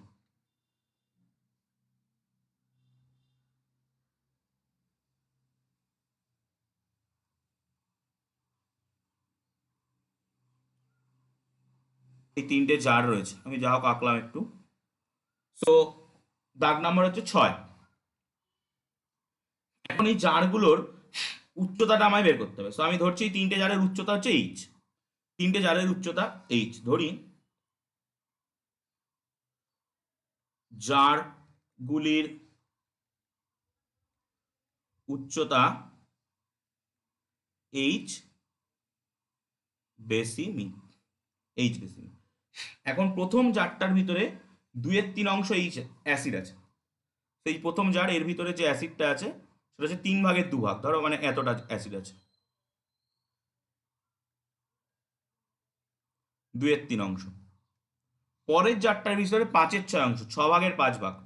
এই তিনটে জার রয়েছে, আমি যা হোক আঁকলাম একটু। সো দাগ নাম্বার হচ্ছে 6। এখন এই জারগুলোর উচ্চতাটা আমায় বের করতে হবে। সো আমি ধরছি এই তিনটে জারের উচ্চতা হচ্ছে এইচ। তিনটে জারের উচ্চতা এইচ ধরি। জারগুলির উচ্চতা এইচ ডেসিমি। এখন প্রথম জারটার ভিতরে 2/3 অংশ এইচ অ্যাসিড আছে। সেই প্রথম জার, এর ভিতরে যে অ্যাসিডটা আছে সেটা হচ্ছে 3/2 ধরো, মানে এতটা অ্যাসিড আছে, 2/3 অংশ। পরের জারটার ভিতরে 5/6 অংশ, 6/5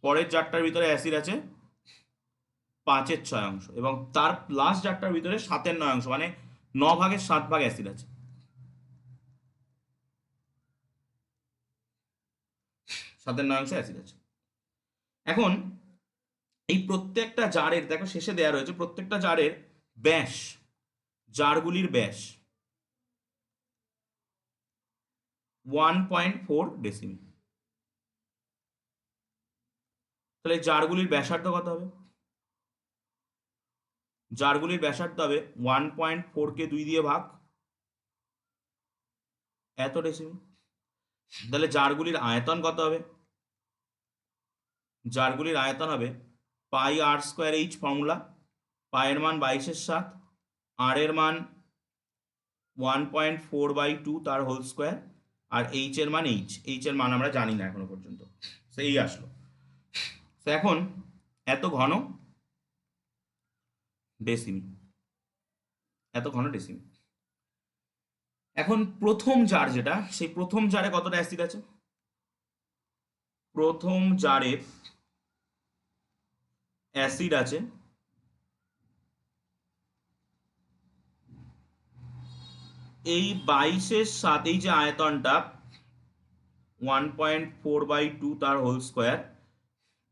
পরের জারটার ভিতরে অ্যাসিড আছে 5/6 অংশ, এবং তার লাস্ট জারটার ভিতরে 7/9 অংশ, মানে 9/7 অ্যাসিড আছে। 7/9 অংশ অ্যাসিড আছে। এখন এই প্রত্যেকটা জারের, দেখো শেষে দেওয়া রয়েছে প্রত্যেকটা জারের ব্যাস, জারগুলির ব্যাস 1.4 ডেসিমি। তাহলে জারগুলির ব্যাসার্ধ কত হবে? জারগুলির ব্যাসার্ধ হবে 1.4 কে 2 দিয়ে ভাগ, এত ডেসিমি। তাহলে জারগুলির আয়তন কত হবে? জারগুলির আয়তন হবে পাই আর স্কোয়ার এইচ ফর্মুলা। পায়ের মান 22/7, আর এর মান 1.4/2 তার হোল স্কোয়ার, আর এইচ এর মান এইচ এর মান আমরা জানি না এখনো পর্যন্ত। সেই আসলো। তো এখন এত ঘন ডেসিমি, এত ঘন ডেসিমি। এখন প্রথম জার যেটা, সেই প্রথম জারে কতটা অ্যাসিড আছে? প্রথম জারে অ্যাসিড আছে এই 22/7, এই যে আয়তনটা 1.4/2 তার হোল স্কোয়ার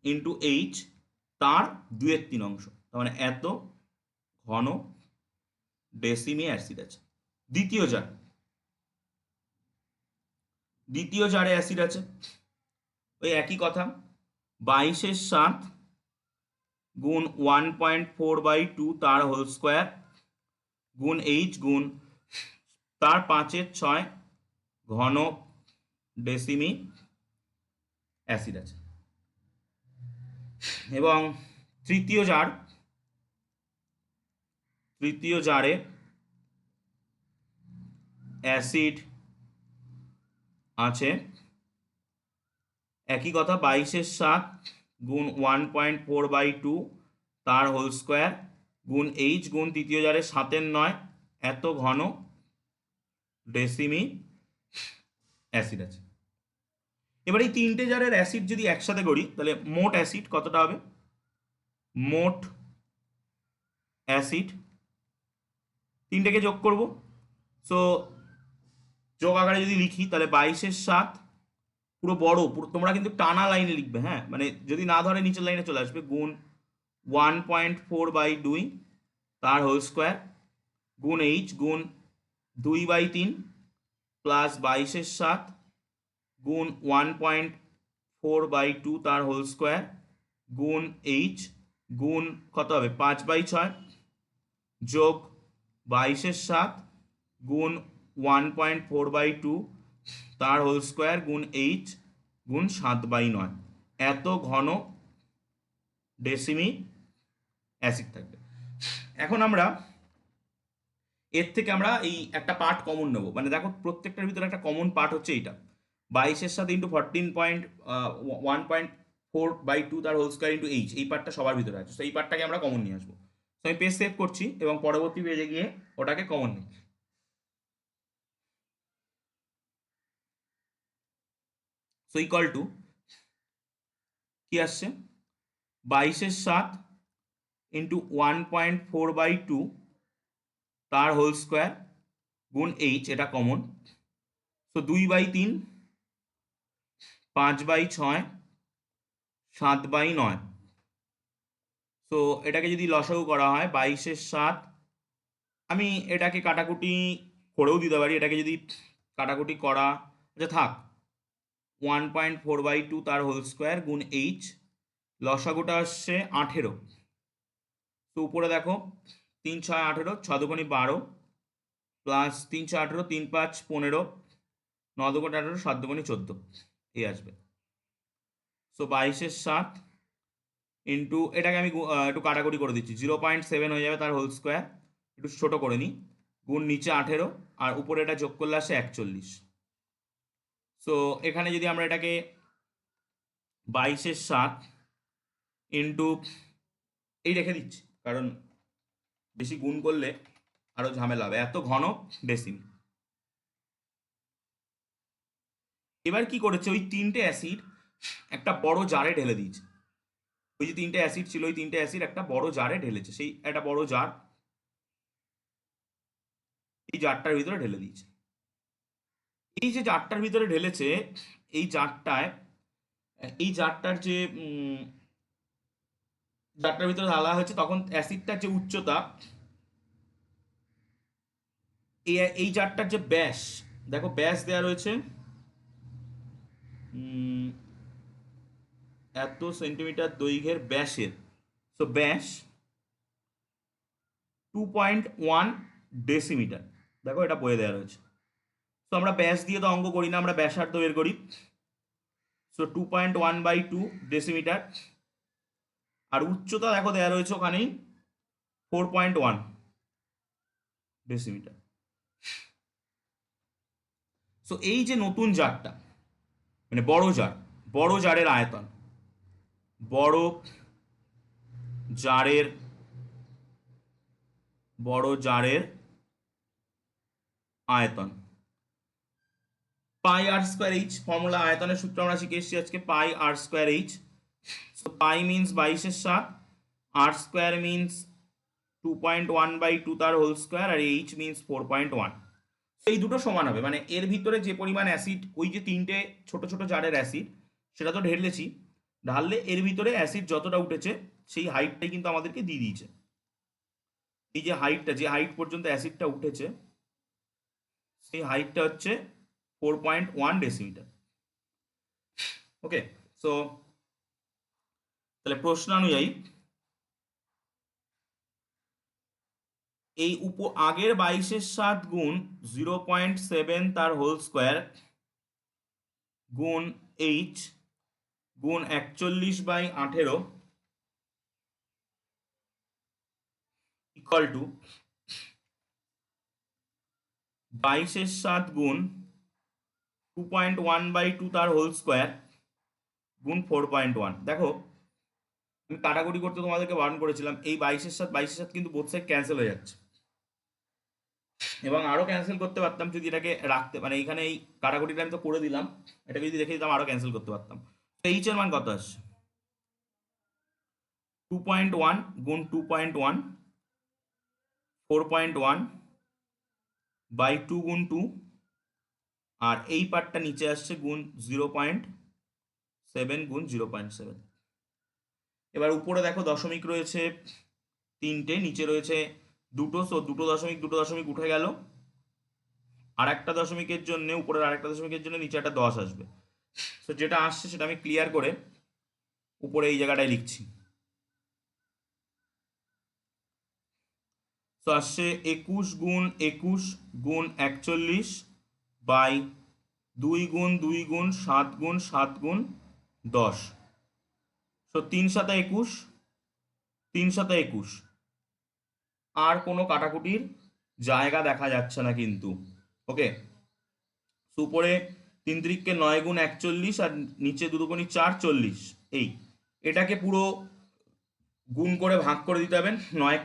ইন্টু এইচ, তার 2/3 অংশ, তার মানে এত ঘন ডেসিমি অ্যাসিড আছে। দ্বিতীয় জারে অ্যাসিড আছে ওই একই কথা, 22/7 গুণ 1.4/2 তার হোল স্কোয়ার গুণ এইচ গুণ তার 5/6 ঘন ডেসিমি অ্যাসিড আছে। এবং তৃতীয় জারে অ্যাসিড আছে একই কথা, 22/7 গুণ 1.4/2 তার হোল স্কোয়ার গুণ এইচ গুণ তৃতীয় জারে 7/9 এত ঘন ডেসিমি অ্যাসিড আছে। এবার এই তিনটে জারের অ্যাসিড যদি একসাথে করি, তাহলে মোট অ্যাসিড কতটা হবে? মোট অ্যাসিড তিনটেকে যোগ করব। সো যোগ আকারে যদি লিখি, তাহলে 22/7 পুরো বড়, পুরো তোমরা কিন্তু টানা লাইনে লিখবে, হ্যাঁ, মানে যদি না ধরে নিচের লাইনে চলে আসবে, গুণ 1.4/2 তার হোল স্কোয়ার গুণ এইচ গুণ 2/3 প্লাস 22/7 গুণ 1.4/2 তার হোল স্কোয়ার গুণ এইচ গুণ কত হবে 5/6 যোগ 22/7 গুণ 1.4/2 তার হোল স্কোয়ার গুণ এইচ গুণ 7/9 এত ঘন ডেসিমি অ্যাসিড থাকবে। এখন আমরা এর থেকে আমরা এই একটা পার্ট কমন নেবো, মানে দেখো প্রত্যেকটার ভিতরে একটা কমন পার্ট হচ্ছে এইটা 22 তার হোল স্কোয়ার ইন্টু এইচ, এই পার্টটা সবার ভিতরে আছে, তো এই পার্টটাকে আমরা কমন নিয়ে আসবো। তো আমি পেজ সেভ করছি এবং পরবর্তী পেজে গিয়ে ওটাকে কমন নিই। সো ইকুয়াল টু কি আসছে 22/7 ইন্টু 1.4/2 তার হোল স্কোয়ার গুণ এইচ, এটা কমন। সো 2/3, 5/6, 7/9। সো এটাকে যদি লসাগু করা হয় 22/7, আমি এটাকে কাটাকুটি করেও দিতে পারি, এটাকে যদি কাটাকুটি করা আচ্ছা থাক 1.4/2 তার হোল স্কোয়ার গুণ এইচ, লসাগুটা আসছে 18। তো উপরে দেখো 3 6 18, 6 দুগুণে 12 প্লাস 3 6 18, 3 5 15, 9 দুগুণে 18, 7 দুগুণে 14 এই আসবে। সো 22/7 ইন্টু এটাকে আমি একটু কাটাকুটি করে দিচ্ছি, 0.7 হয়ে যাবে তার হোল স্কোয়ার, একটু ছোট করে নিই, গুণ নিচে 18 আর উপরে এটা যোগ করলে আসে 41। সো এখানে যদি আমরা এটাকে 22/7 ইন্টু এই রেখে দিচ্ছি, কারণ বেশি গুণ করলে আরো ঝামেলা হবে, এত ঘন ডেসিমি। এবার কি করেছে, ওই তিনটে অ্যাসিড একটা বড় জারে ঢেলে দিয়েছে, ওই যে তিনটে অ্যাসিড ছিল ওই তিনটে অ্যাসিড একটা বড় জারে ঢেলেছে, সেই একটা বড় জার এই জারটার ভিতরে ঢেলে দিয়েছে। এই যে জারটার ভিতরে ঢেলেছে, এই জারটায় এই জারটার যে জারটার ভিতরে ঢালা হয়েছে, তখন অ্যাসিডটার যে উচ্চতা, এই জারটার যে ব্যাস, দেখো ব্যাস দেওয়া রয়েছে এত সেন্টিমিটার দৈর্ঘ্যের ব্যাসের। সো ব্যাস 2.1 ডেসিমিটার, দেখো এটা বলে দেওয়া রয়েছে। তো আমরা ব্যাস দিয়ে তো অঙ্ক করি না, আমরা ব্যাসার্ধ বের করি। সো 2.1/2 ডেসিমিটার, আর উচ্চতা দেখো দেওয়া রয়েছে ওখানেই 4.1 ডেসিমিটার। সো এই যে নতুন জারটা, মানে বড় জার, বড় জারের আয়তন, বড় জারের বড় জারের আয়তন পাই আর স্কোয়ার এইচ, ফর্মুলা আয়তনের সূত্র আমরা শিখে এসেছি আজকে, পাই আর স্কোয়ার এইচ। সো পাই মিনস 22/7, আর স্কোয়ার মিনস 2.1/2 তার হোল স্কোয়ার, আর এইচ মিনস 4.1। এই দুটো সমান হবে, মানে এর ভিতরে যে পরিমাণ অ্যাসিড, ওই যে তিনটে ছোট ছোট জারের অ্যাসিড সেটা তো ঢেলেছি, ঢাললে এর ভিতরে অ্যাসিড যতটা উঠেছে সেই হাইটটাই কিন্তু আমাদেরকে দিয়ে দিয়েছে। এই যে হাইটটা, যে হাইট পর্যন্ত অ্যাসিডটা উঠেছে সেই হাইটটা হচ্ছে 4.1 ডেসিমিটার। ওকে, সো তাহলে প্রশ্ন অনুযায়ী এই আগের 22/7 গুণ 0.7 তার হোল স্কোয়ার গুণ এইচ গুণ 41/18 ইকুয়াল টু 22/7 গুণ 2.1/2 তার হোল স্কোয়ার গুণ 4.1। দেখো আমি কাটাকুটি করতে তোমাদেরকে বারণ করেছিলাম, এই 22/7 কিন্তু বোথ সাইড ক্যান্সেল হয়ে যাচ্ছে, এবং আরো ক্যান্সেল করতে পারতাম যদি এটাকে রাখতে, মানে এইখানে এই কাটাকুটিটা আমি তো করে দিলাম, এটাকে যদি রেখে দিতাম আরো ক্যান্সেল করতে পারতাম। তো এইচ এর মান কত আসছে 2.1 গুণ 2.1, 4.1 বাই 2 গুণ 2, আর এই পার্টটা নিচে আসছে গুণ 0.7 গুণ 0.7। এবার উপরে দেখো দশমিক রয়েছে তিনটে, নিচে রয়েছে দুটো, সো দুটো দশমিক দুটো দশমিক উঠে গেল, আর একটা দশমিকের জন্য উপরের আরেকটা দশমিকের জন্য নিচে একটা 10 আসবে। সো যেটা আসছে সেটা আমি ক্লিয়ার করে উপরে এই জায়গাটায় লিখছি। সো আসছে 21 গুণ 21 গুণ 41 বাই 2 গুণ 2 গুণ 7 গুণ 7 গুণ 10। সো 3 7 21, 3 7 21। আর কোনো কাটাকুটির জায়গা দেখা যাচ্ছে না কিন্তু। ওকে, উপরে 3 3 9 গুণ 41 আর নিচে 2 2 4 40। এই এটাকে পুরো গুণ করে ভাগ করে দিতে হবে। 9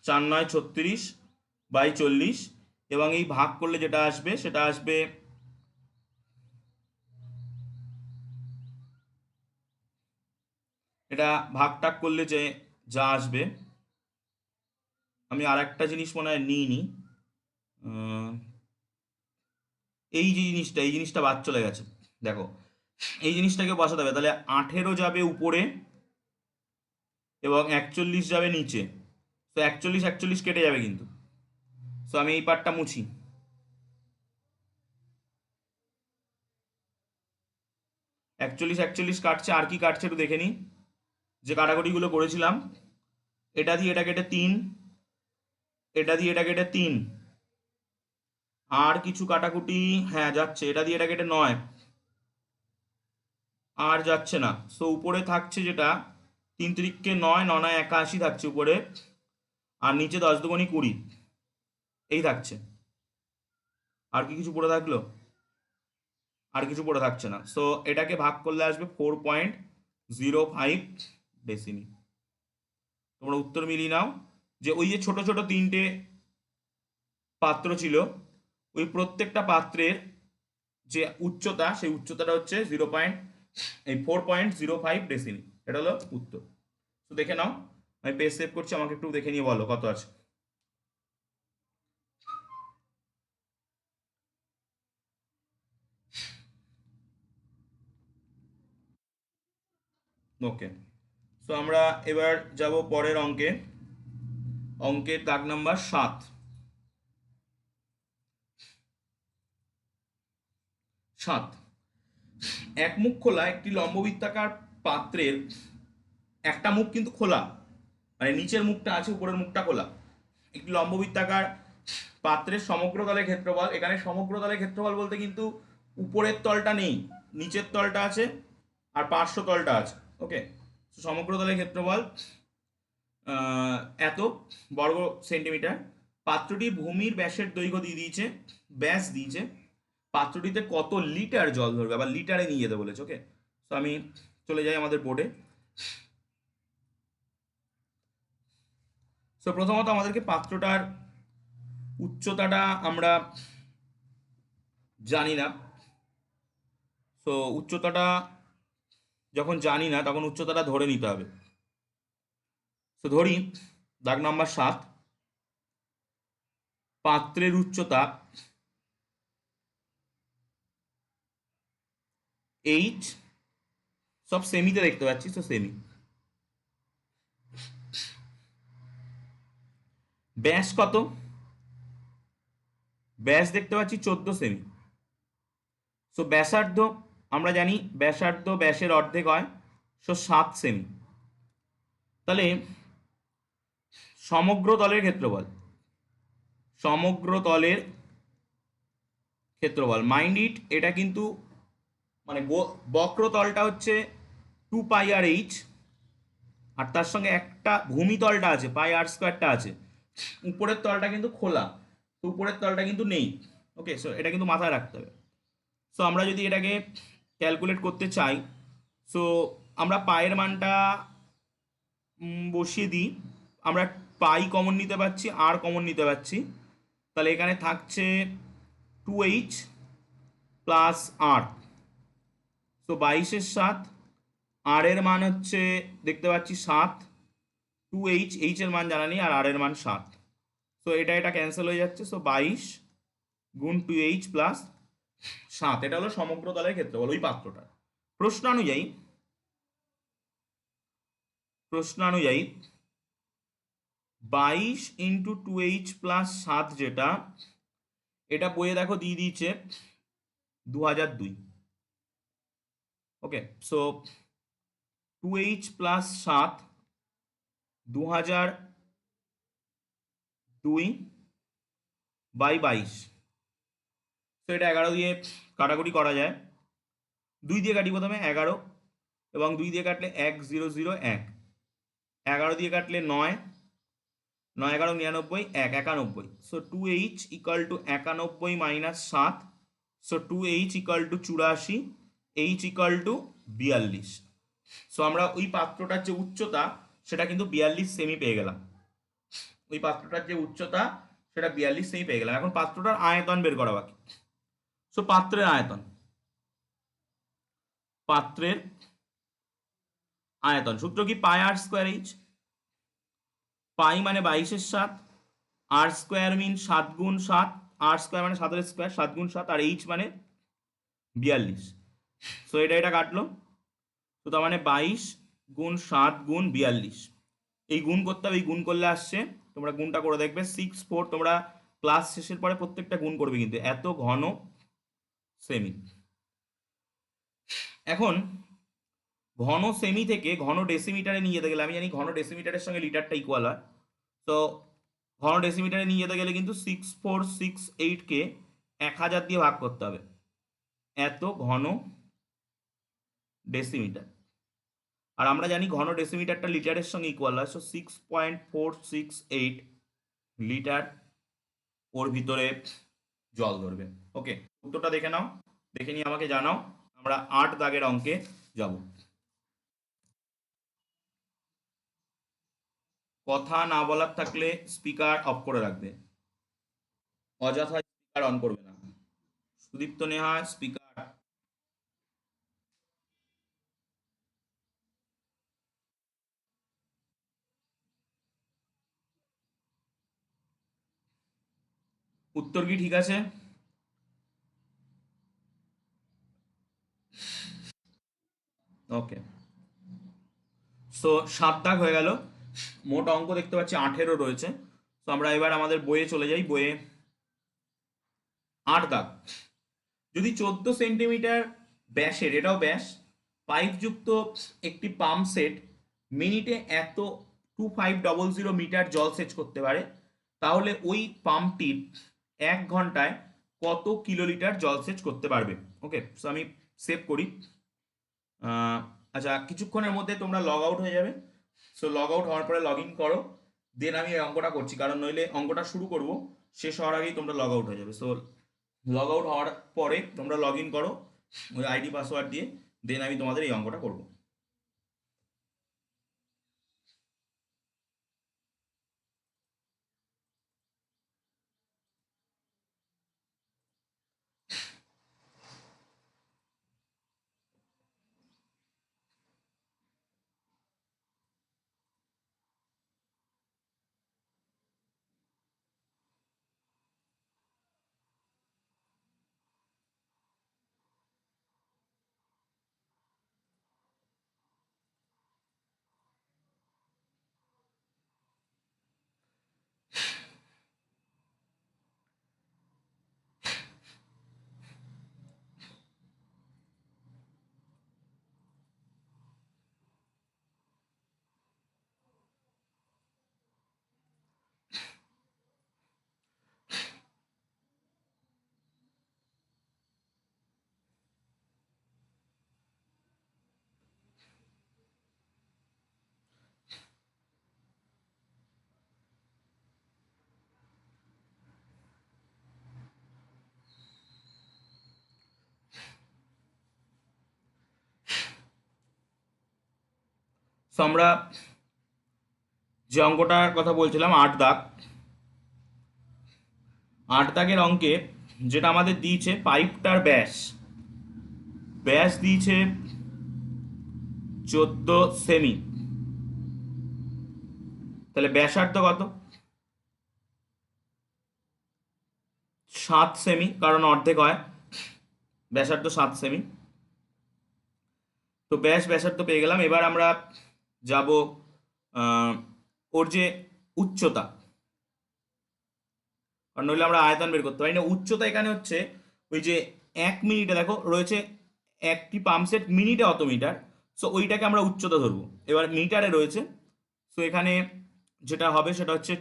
4 9 36 বাই 40। এবং এই ভাগ করলে যেটা আসবে সেটা আসবে, এটা ভাগ টাগ করলে যে যা আসবে, আমি আর একটা জিনিস মনে হয় নিইনি। আহ, এই জিনিসটা বাদ চলে গেছে। দেখো, এই জিনিসটাকে বসাতে হবে, তাহলে 18 যাবে উপরে এবং 41 যাবে নিচে। তো 41 41 কেটে যাবে কিন্তু। তো আমি এই পার্টটা মুছি। 41 41 কাটছে, আর কি কাটছে একটু দেখে নিই। যে কাটাকুটিগুলো করেছিলাম, এটা দিয়ে এটা কেটে 3, এটা দিয়ে এটা কেটে 3, আর কিছু কাটাকুটি হ্যাঁ যাচ্ছে, এটা দিয়ে এটা কেটে 9, আর যাচ্ছে না। সো উপরে থাকছে যেটা 3 3 9 9 9 81 থাকছে উপরে, আর নিচে 10 2 20 এই থাকছে। আর কি কিছু পড়ে থাকলো? আর কিছু পড়ে থাকছে না। সো এটাকে ভাগ করলে আসবে 4.05 ডেসিমি। তোমরা উত্তর মিলিয়ে নাও। যে ওই যে ছোট ছোট তিনটে পাত্র ছিল, ওই প্রত্যেকটা পাত্রের যে উচ্চতা, সেই উচ্চতাটা হচ্ছে 4.05 ডেসিমি। এটা হলো উত্তর। তো দেখে নাও, আমি পেজ সেভ করছি, আমাকে একটু দেখে নিয়ে বলো কত আছে। ওকে, সো আমরা এবার যাব পরের অঙ্কে। অঙ্কের দাগ নাম্বার 7। 7, এক মুখ খোলা একটি লম্ববৃত্তাকার পাত্রের একটা মুখ কিন্তু খোলা, মানে নিচের মুখটা আছে, উপরের মুখটা খোলা। একটি লম্ববৃত্তাকার পাত্রের সমগ্র তলের ক্ষেত্রফল, এখানে সমগ্র তলের ক্ষেত্রফল বলতে কিন্তু উপরের তলটা নেই, নিচের তলটা আছে আর পার্শ্ব তলটা আছে। ওকে, সমগ্র তলের ক্ষেত্রফল আহ, এত বর্গ সেন্টিমিটার। পাত্রটি ভূমির ব্যাসের দৈর্ঘ্য দিয়ে দিয়েছে, ব্যাস দিয়েছে। পাত্রটিতে কত লিটার জল ধরবে, আবার লিটারে নিয়ে যেতে বলেছে। ওকে, তো আমি চলে যাই আমাদের বোর্ডে। সো প্রথমত আমাদেরকে পাত্রটার উচ্চতাটা আমরা জানি না। সো উচ্চতাটা যখন জানি না, তখন উচ্চতাটা ধরে নিতে হবে। তো ধরি, দাগ নাম্বার 7, পাত্রের উচ্চতা এইচ, সব সেমিতে দেখতে পাচ্ছি, তো সেমি। ব্যাস কত? ব্যাস দেখতে পাচ্ছি 14 সেমি। সো ব্যাসার্ধ, আমরা জানি ব্যাসার্ধ ব্যাসের অর্ধেক হয়, সো 7 সেমি। তাহলে সমগ্র তলের ক্ষেত্রফল, সমগ্র তলের ক্ষেত্রফল মাইন্ড ইট, এটা কিন্তু মানে বক্রতলটা হচ্ছে 2 পাই আর এইচ, আর তার সঙ্গে একটা ভূমিতলটা আছে, পাই আর স্কোয়ারটা আছে। উপরের তলটা কিন্তু খোলা, তো উপরের তলটা কিন্তু নেই। ওকে, সো এটা কিন্তু মাথায় রাখতে হবে। সো আমরা যদি এটাকে ক্যালকুলেট করতে চাই, সো আমরা পায়ের মানটা বসিয়ে দিই। আমরা পাই কমন নিতে পারছি, আর কমন নিতে পারছি। তাহলে এখানে থাকছে 2h প্লাস আর, সো 22 এর 7, আর এর মান হচ্ছে দেখতে পাচ্ছি 7, 2h, এইচ এর মান জানা নেই, আর আর এর মান 7। সো এটা এটা ক্যান্সেল হয়ে যাচ্ছে। সো 22 গুণ 2h প্লাস 7, এটা হলো সমগ্র তলের ক্ষেত্রফল ওই পাত্রটা। প্রশ্নানুযায়ী প্রশ্নানুযায়ী 22 × 2h+7 যেটা, এটা বইয়ে দেখো দিয়ে দিয়েছে 2002। ওকে, সো 2h+7 2000 2/22। তো এটা 11 দিয়ে কাটাকুটি করা যায়। 2 দিয়ে কাটি প্রথমে 11, এবং 2 দিয়ে কাটলে 1,0,0,1। 11 দিয়ে কাটলে 9, 9 11 99, 91। So 2h equal to 91 minus 7। So 2h equal to 84, h equal to 42। So আমরা ওই পাত্রটার যে উচ্চতা সেটা কিন্তু 42 সেমি পেয়ে গেলাম। ওই পাত্রটার যে উচ্চতা সেটা 42 সেমি পেয়ে গেলাম। এখন পাত্রটার আয়তন বের করা বাকি। সো পাত্রের আয়তন, পাত্রের আয়তন সূত্র কি? পাই আর স্কোয়ার এইচ। পাই মানে 22/7, আর স্কোয়ার মিন 7 গুণ 7, আর স্কোয়ার মানে 7 স্কোয়ার, 7 গুণ 7, আর এইচ মানে 42। সো এটা কাটলো। তো তার মানে 22 গুণ 7 গুণ 42, এই গুণ করতে হবে। এই গুণ করলে আসছে, তোমরা গুণটা করে দেখবে 6/4। তোমরা ক্লাস শেষের পরে প্রত্যেকটা গুণ করবে কিন্তু, এত ঘন সেমি। এখন ঘন সেমি থেকে ঘন ডেসিমিটারে নিয়ে যেতে গেলে, আমি জানি ঘন ডেসিমিটারের সঙ্গে লিটারটা ইকুয়াল হয়। তো ঘন ডেসিমিটারে নিয়ে যেতে গেলে কিন্তু 6468কে 1000 দিয়ে ভাগ করতে হবে, এত ঘন ডেসিমিটার। আর আমরা জানি ঘন ডেসিমিটারটা লিটারের সঙ্গে ইকুয়াল হয়। সো 6.468 লিটার ওর ভিতরে জল ধরবে। ওকে, উত্তরটা দেখে নাও, দেখে নিয়ে আমাকে জানাও। আমরা 8 দাগের অঙ্কে যাব। কথা না বলার থাকলে স্পিকার অফ করে রাখবে, অযথা স্পিকার অন করবে না। সুদীপ্ত নেহা স্পিকার। উত্তর কি ঠিক আছে? ওকে, সো 7 দাগ হয়ে গেল। মোট অঙ্ক দেখতে পাচ্ছি 18 রয়েছে। তো আমরা এবার আমাদের বইয়ে চলে যাই। বইয়ে 8 দাগ, যদি 14 সেন্টিমিটার ব্যাসের, এটাও ব্যাস, পাইপযুক্ত একটি পাম্প সেট মিনিটে এত 2500 মিটার জল সেচ করতে পারে, তাহলে ওই পাম্পটির 1 ঘন্টায় কত কিলোলিটার জল সেচ করতে পারবে? ওকে, সো আমি সেভ করি। আচ্ছা, কিছুক্ষণের মধ্যে তোমরা লগ আউট হয়ে যাবে। সো লগ আউট হওয়ার পরে লগ ইন করো, দেন আমি এই অঙ্কটা করছি, কারণ নইলে অঙ্কটা শুরু করব, শেষ হওয়ার আগেই তোমরা লগ আউট হয়ে যাবে। সো লগ আউট হওয়ার পরে তোমরা লগ ইন করো ওই আইডি পাসওয়ার্ড দিয়ে, দেন আমি তোমাদের এই অঙ্কটা করব। সো আমরা যে অঙ্কটার কথা বলছিলাম 8 দাগ, 8 দাগের অঙ্কে যেটা আমাদের দিয়েছে, পাইপটার ব্যাস, ব্যাস দিয়েছে 14 সেমি। তাহলে ব্যাসার্ধ কত? 7 সেমি, কারণ অর্ধেক হয়, ব্যাসার্ধ 7 সেমি। তো ব্যাসার্ধ পেয়ে গেলাম। এবার আমরা যাব ওর যে উচ্চতা, আর নইলে আমরা আয়তন বের করতে পারি না। উচ্চতা এখানে হচ্ছে ওই যে 1 মিনিটে দেখো রয়েছে একটি পাম্প সেট মিনিটে অত মিটার, সো ওইটাকে আমরা উচ্চতা ধরবো। এবার মিটারে রয়েছে, সো এখানে যেটা হবে সেটা হচ্ছে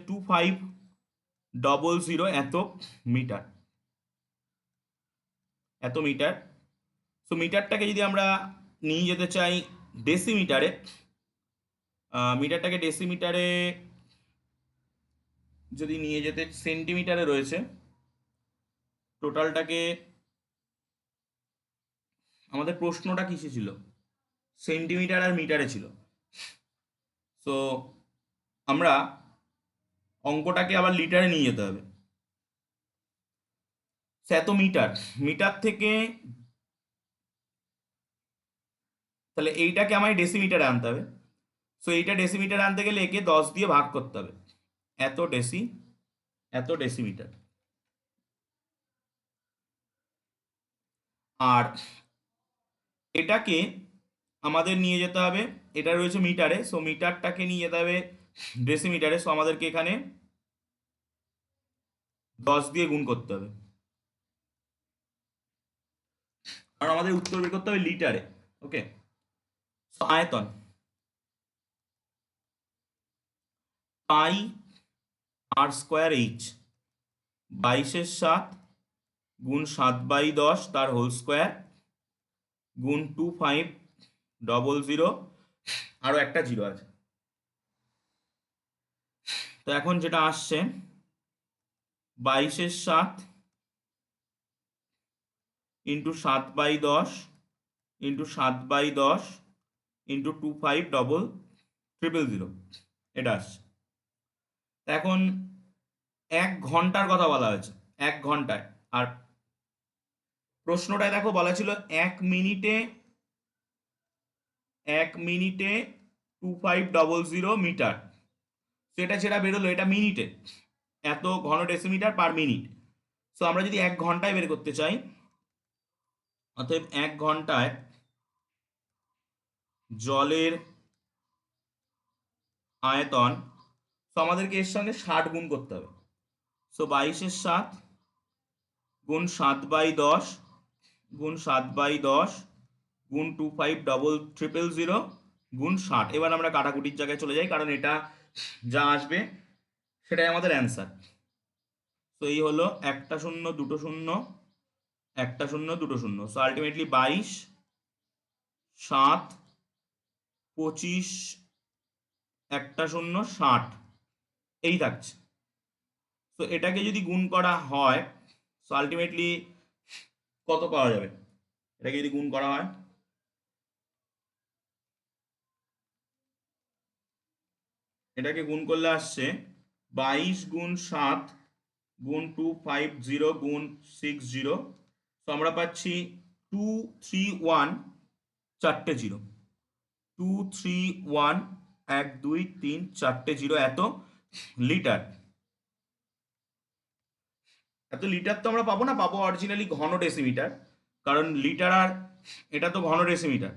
00 এত মিটার, এত মিটার। সো মিটারটাকে যদি আমরা নিয়ে যেতে চাই ডেসিমিটারে, মিটারটাকে ডেসিমিটারে যদি নিয়ে যেতে সেন্টিমিটারে রয়েছে, টোটালটাকে, আমাদের প্রশ্নটা কিসে ছিল, সেন্টিমিটার আর মিটারে ছিল। সো আমরা অঙ্কটাকে আবার লিটারে নিয়ে যেতে হবে। সে এত মিটার, মিটার থেকে তাহলে এইটাকে আমায় ডেসিমিটারে আনতে হবে। সো এইটা ডেসিমিটারে আনতে গেলে একে 10 দিয়ে ভাগ করতে হবে, এত ডেসি, এত ডেসিমিটার। আর এটাকে আমাদের নিয়ে যেতে হবে, এটা রয়েছে মিটারে, সো মিটারটাকে নিয়ে যেতে হবে ডেসিমিটারে। সো আমাদেরকে এখানে 10 দিয়ে গুণ করতে হবে, আর আমাদের উত্তর বের করতে হবে লিটারে। ওকে, আয়তন পাই আর স্কোয়ার এইচ, 22/7 গুণ 7/10 তার হোল স্কোয়ার গুণ 2500, আরো একটা জিরো আছে। তো এখন যেটা আসছে 22/7 ইন্টু 7/10 ইন্টু 7/10 ইন্টু 2500, এটা আসছে। এখন 1 ঘন্টার কথা বলা হয়েছে, 1 ঘন্টায়। আর প্রশ্নটায় দেখো বলা ছিল 1 মিনিটে, 1 মিনিটে 2500 মিটার। সেটা যেটা বেরোলো এটা মিনিটে, এত ঘন ডেসিমিটার পার মিনিট। সো আমরা যদি 1 ঘন্টায় বের করতে চাই, অতএব 1 ঘন্টায় জলের আয়তন, তো আমাদেরকে এর সঙ্গে 60 গুণ করতে হবে। সো 22/7 গুণ 7/10 গুণ 7/10 গুণ 2500 গুণ 60। এবার আমরা কাটাকুটির জায়গায় চলে যাই, কারণ এটা যা আসবে সেটাই আমাদের অ্যান্সার। তো এই হলো একটা শূন্য দুটো শূন্য, একটা শূন্য দুটো শূন্য। সো আলটিমেটলি 22, 7, 25, একটা শূন্য 60, এই থাকছে। তো এটাকে যদি গুণ করা হয়, সো আলটিমেটলি কত পাওয়া যাবে, এটাকে যদি গুণ করা হয়, এটাকে গুণ করলে আসছে 22 গুণ 7 গুণ 250 গুণ 60। তো আমরা পাচ্ছি 231, চারটে জিরো, 231, 1 2 3 চারটে জিরো, এত লিটার। এত লিটার তো আমরা পাবো না, পাবো অরিজিনালি ঘন ডেসিমিটার, কারণ লিটার আর এটা তো ঘন ডেসিমিটার।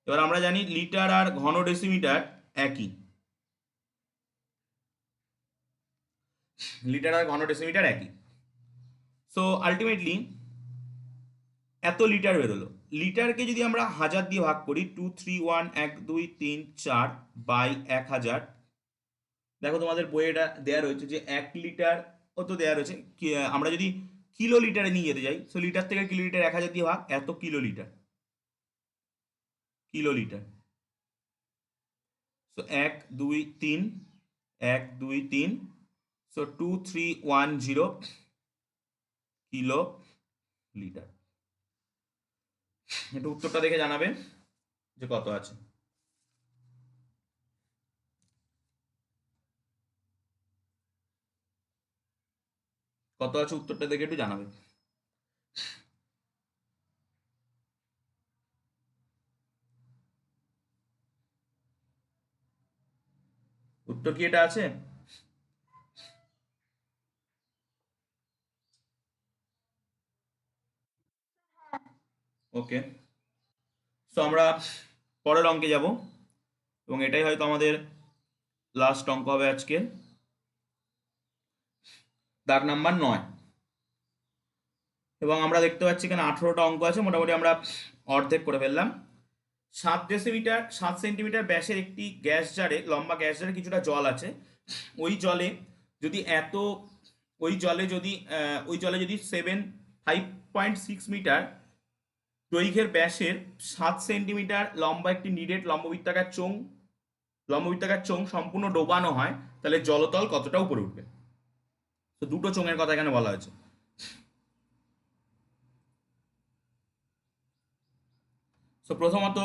এবার আমরা জানি লিটার আর ঘন ডেসিমিটার একই, লিটার আর ঘন ডেসিমিটার একই। সো আলটিমেটলি এত লিটার বেরোলো। লিটারকে যদি আমরা 1000 দিয়ে ভাগ করি, 231, 1 2 3 4 বাই 1000, দেখো তোমাদের বইয়ে এটা দেওয়া রয়েছে যে 1 লিটার, ও তো দেওয়া রয়েছে আমরা যদি কিলো লিটারে নিয়ে যেতে যাই, সো লিটার থেকে কিলো লিটার 1000 দিয়ে ভাগ, এত kilo litre, kilo litre. So 1 2 3, 1 2 3, so 2310 kilo litre. একটু উত্তরটা দেখে জানাবে যে কত আছে। কত আছে উত্তরটা দেখে একটু জানাবে। উত্তর কি এটা আছে? ওকে, সো আমরা পরের অঙ্কে যাব, এবং এটাই হয়তো আমাদের লাস্ট অঙ্ক হবে আজকে। দাগ নাম্বার 9, এবং আমরা দেখতে পাচ্ছি এখানে 18টা অঙ্ক আছে, মোটামুটি আমরা অর্ধেক করে ফেললাম। 7 সেন্টিমিটার ব্যাসের একটি গ্যাস জারে, লম্বা গ্যাস জারে কিছুটা জল আছে। ওই জলে যদি এত ওই জলে যদি 5.6 মিটার দৈর্ঘ্যের ব্যাসের 7 সেন্টিমিটার লম্বা একটি নিরেট লম্ববৃত্তাকার চোঙ সম্পূর্ণ ডোবানো হয়, তাহলে জলতল কতটা উপরে উঠবে? তো দুটো চোঙের কথা এখানে বলা হয়েছে। তো প্রথমত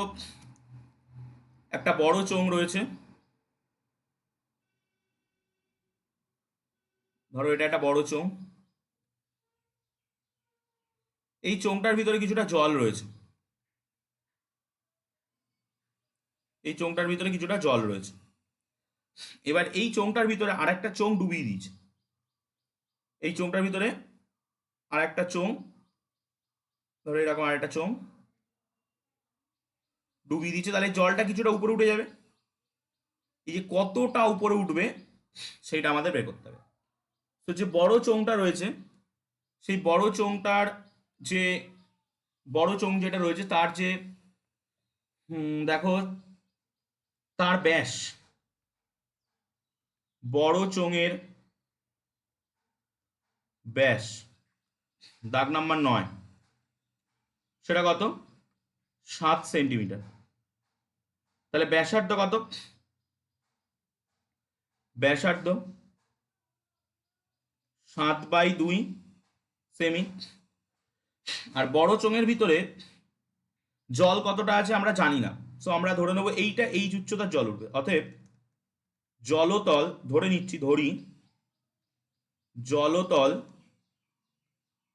একটা বড় চোঙ রয়েছে, ধরো এটা একটা বড় চোঙ। এই চোঙটার ভিতরে কিছুটা জল রয়েছে, এই চোঙটার ভিতরে কিছুটা জল রয়েছে। এবার এই চোঙটার ভিতরে আরেকটা চোঙ ডুবিয়ে দিয়েছে, এই চোঙটার ভিতরে আরেকটা চোঙ, ধরো এরকম আরেকটা চোঙ ডুবিয়ে দিচ্ছে, তাহলে জলটা কিছুটা উপরে উঠে যাবে। এই যে কতটা উপরে উঠবে সেটা আমাদের বের করতে হবে। তো যে বড় চোঙটা রয়েছে, সেই যে বড় চোঙ যেটা রয়েছে তার যে দেখো তার ব্যাস, বড় চোঙের ব্যাস দাগ নাম্বার 9, সেটা কত? 7 সেন্টিমিটার। তাহলে ব্যাসার্ধ কত? ব্যাসার্ধ 7/2 সেমি। আর বড় চোঙের ভিতরে জল কতটা আছে আমরা জানি না, সো আমরা ধরে নেবো এইটা এই উচ্চতার জল উঠবে। অতএব জলতল ধরি জলতল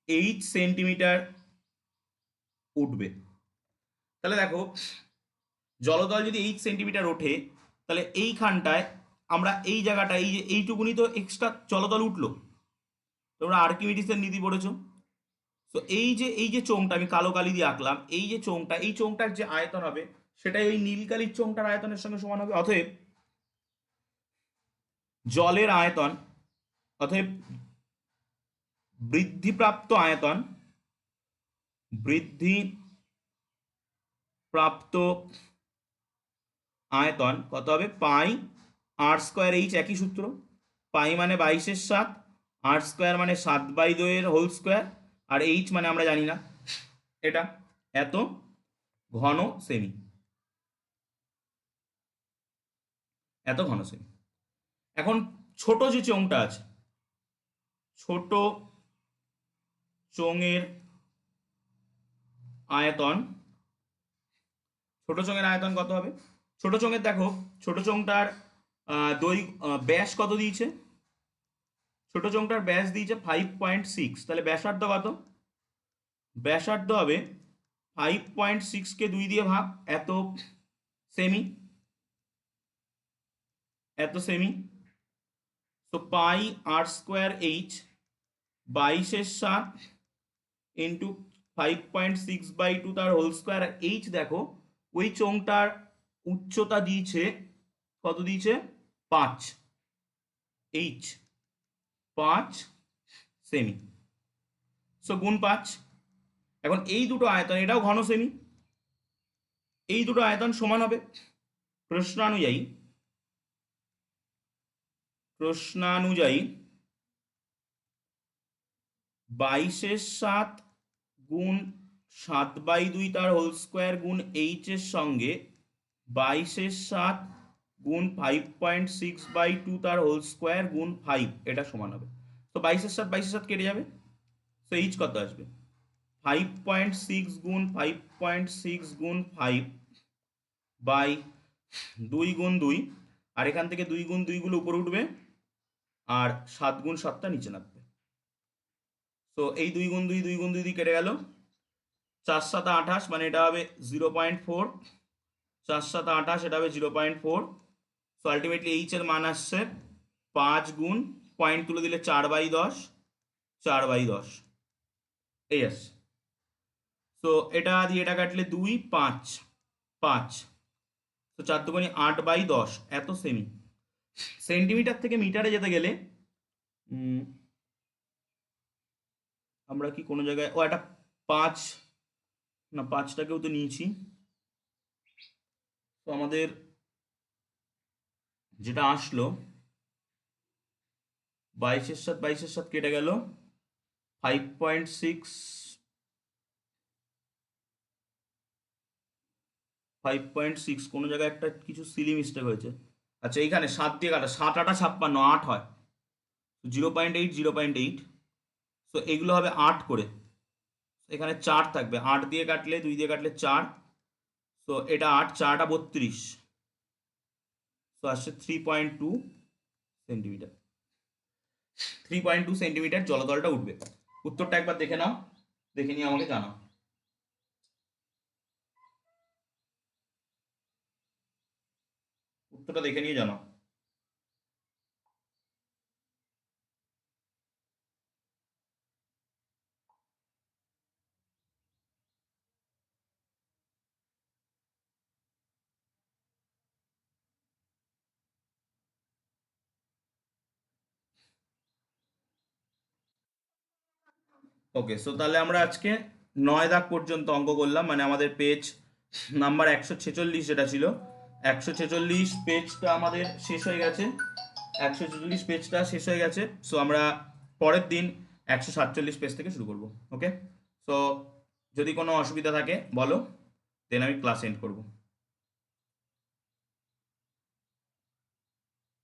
8 সেন্টিমিটার উঠবে। তাহলে দেখো জলতল যদি 8 সেন্টিমিটার ওঠে, তাহলে এইখানটায় আমরা এই জায়গাটা, এই যে এইটুকুনি তো এক্সট্রা জলতল উঠলো। তোমরা আর্কিমিডিসের নীতি পড়েছো। তো এই যে চোঙটা আমি কালো কালি দিয়ে আঁকলাম, এই চোঙটার যে আয়তন হবে সেটাই ওই নীল কালির চোঙটার আয়তনের সঙ্গে সমান হবে। অতএব জলের আয়তন, অতএব বৃদ্ধিপ্রাপ্ত আয়তন, বৃদ্ধিপ্রাপ্ত আয়তন কত হবে? πr²h, একই সূত্র। পাই মানে 22/7, r² মানে 7/2 আর h মানে আমরা জানি না, এটা এত ঘন সেমি, এত ঘন সেমি। এখন ছোট যে চোঙটা আছে, ছোট চোঙের আয়তন, ছোট চোঙের আয়তন কত হবে? ছোট চোঙের দেখো, ছোট চোঙটার ব্যাস কত দিয়েছে? ছোট চোঙটার ব্যাস দিয়েছে 5.6, তাহলে ব্যাসার্ধ কত? ব্যাসার্ধ হবে 5.6কে 2 দিয়ে ভাগ, এত সেমি, এত সেমি। তো πr²h 22/7 ইন্টু 5.6/2 তার হোল স্কোয়ার। এইচ দেখো ওই চোঙটার উচ্চতা দিয়েছে, কত দিয়েছে? 5, এইচ 5 সেমি, সো গুণ 5। এখন এই দুটো আয়তন, এটাও ঘন সেমি, এই দুটো আয়তন সমান হবে। প্রশ্নানুযায়ী প্রশ্নানুযায়ী 22/7 গুণ 7/2 তার হোল স্কোয়ার গুণ এইচ এর সঙ্গে 22/7 গুণ 5.6/2 তার হোল স্কোয়ার গুণ 5, এটা সমান হবে। তো 22/7 কেটে যাবে, তো এইচ কত আসবে? 5.6 গুণ 5.6 গুণ 5 বাই 2 গুণ 2, আর এখান থেকে 2 গুণ 2 গুলো উপরে উঠবে আর 7 গুণ 7টা নিচে নামবে। তো এই 2 গুণ 2 2 গুণ 2 দিয়ে কেটে গেল, 4×7 28, মানে এটা হবে 0.4, 4×7 28, এটা হবে 0.4। সো আলটিমেটলি এইচ এর মান আসছে 5 গুণ, পয়েন্ট তুলে দিলে 4/10, 4/10 এই আসছে। তো এটা দিয়ে এটা কাটলে 2, 5, 5, তো 4 দুগুণে 8/10, এত সেমি। সেন্টিমিটার থেকে মিটারে যেতে গেলে আমরা কি কোনো জায়গায় একটা 5, না 5টাকেও তো নিয়েছি, তো আমাদের যেটা আসলো 22-এর সাথে কেটে গেল 5.6, 5.6 কোনো জায়গায় একটা কিছু সিলি মিস্টেক হয়েছে। আচ্ছা এইখানে 7 দিয়ে কাটা, 7 8 56, 8 হয়, 0.8 0.8, তো এগুলো হবে 8 করে, এখানে 4 থাকবে, 8 দিয়ে কাটলে 2 দিয়ে কাটলে 4, তো এটা 8, 4টা 32, তো আসছে 3.2 সেন্টিমিটার। 3.2 সেন্টিমিটার জলতলটা উঠবে। উত্তরটা একবার দেখে নাও, দেখে নিয়ে আমাকে জানাও। উত্তরটা দেখে নিয়ে জানাও। ওকে, সো তাহলে আমরা আজকে 9 দাগ পর্যন্ত অঙ্ক করলাম, মানে আমাদের পেজ নাম্বার 146 যেটা ছিল, 146 পেজটা আমাদের শেষ হয়ে গেছে। 146 পেজটা শেষ হয়ে গেছে, সো আমরা পরের দিন 147 পেজ থেকে শুরু করব। ওকে, সো যদি কোনো অসুবিধা থাকে বলো, দেন আমি ক্লাস এন্ড করবো।